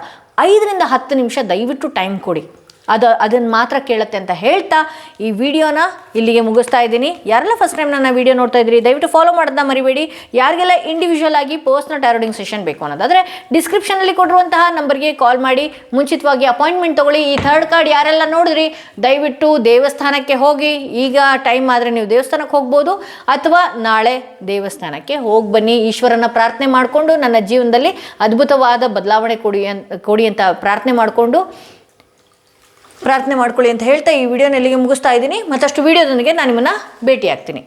5ರಿಂದ 10 ನಿಮಿಷ ದಯವಿಟ್ಟು ಟೈಮ್ ಕೊಡಿ. ಅದನ್ನು ಮಾತ್ರ ಕೇಳುತ್ತೆ ಅಂತ ಹೇಳ್ತಾ ಈ ವಿಡಿಯೋನ ಇಲ್ಲಿಗೆ ಮುಗಿಸ್ತಾ ಇದ್ದೀನಿ. ಯಾರೆಲ್ಲ ಫಸ್ಟ್ ಟೈಮ್ ನನ್ನ ವಿಡಿಯೋ ನೋಡ್ತಾ ಇದ್ದೀರಿ ದಯವಿಟ್ಟು ಫಾಲೋ ಮಾಡೋದನ್ನ ಮರಿಬೇಡಿ. ಯಾರಿಗೆಲ್ಲ ಇಂಡಿವಿಜುವಲ್ ಆಗಿ ಪರ್ಸ್ನಲ್ ಟಾರೋಟಿಂಗ್ ಸೆಷನ್ ಬೇಕು ಅನ್ನೋದಾದರೆ ಡಿಸ್ಕ್ರಿಪ್ಷನಲ್ಲಿ ಕೊಟ್ಟಿರುವಂತಹ ನಂಬರ್ಗೆ ಕಾಲ್ ಮಾಡಿ ಮುಂಚಿತವಾಗಿ ಅಪಾಯಿಂಟ್ಮೆಂಟ್ ತೊಗೊಳ್ಳಿ. ಈ 3rd ಕಾರ್ಡ್ ಯಾರೆಲ್ಲ ನೋಡಿದ್ರಿ ದಯವಿಟ್ಟು ದೇವಸ್ಥಾನಕ್ಕೆ ಹೋಗಿ. ಈಗ ಟೈಮ್ ಆದರೆ ನೀವು ದೇವಸ್ಥಾನಕ್ಕೆ ಹೋಗ್ಬೋದು, ಅಥವಾ ನಾಳೆ ದೇವಸ್ಥಾನಕ್ಕೆ ಹೋಗಿ ಬನ್ನಿ. ಈಶ್ವರನ ಪ್ರಾರ್ಥನೆ ಮಾಡಿಕೊಂಡು ನನ್ನ ಜೀವನದಲ್ಲಿ ಅದ್ಭುತವಾದ ಬದಲಾವಣೆ ಕೊಡಿ ಅಂತ ಪ್ರಾರ್ಥನೆ ಮಾಡ್ಕೊಳ್ಳಿ ಅಂತ ಹೇಳ್ತಾ ಈ ವಿಡಿಯೋನ ಇಲ್ಲಿಗೆ ಮುಗಿಸ್ತಾ ಇದ್ದೀನಿ. ಮತ್ತಷ್ಟು ವಿಡಿಯೋದೊಂದಿಗೆ ನಾನು ನಿಮ್ಮನ್ನು ಭೇಟಿ ಆಗ್ತೀನಿ.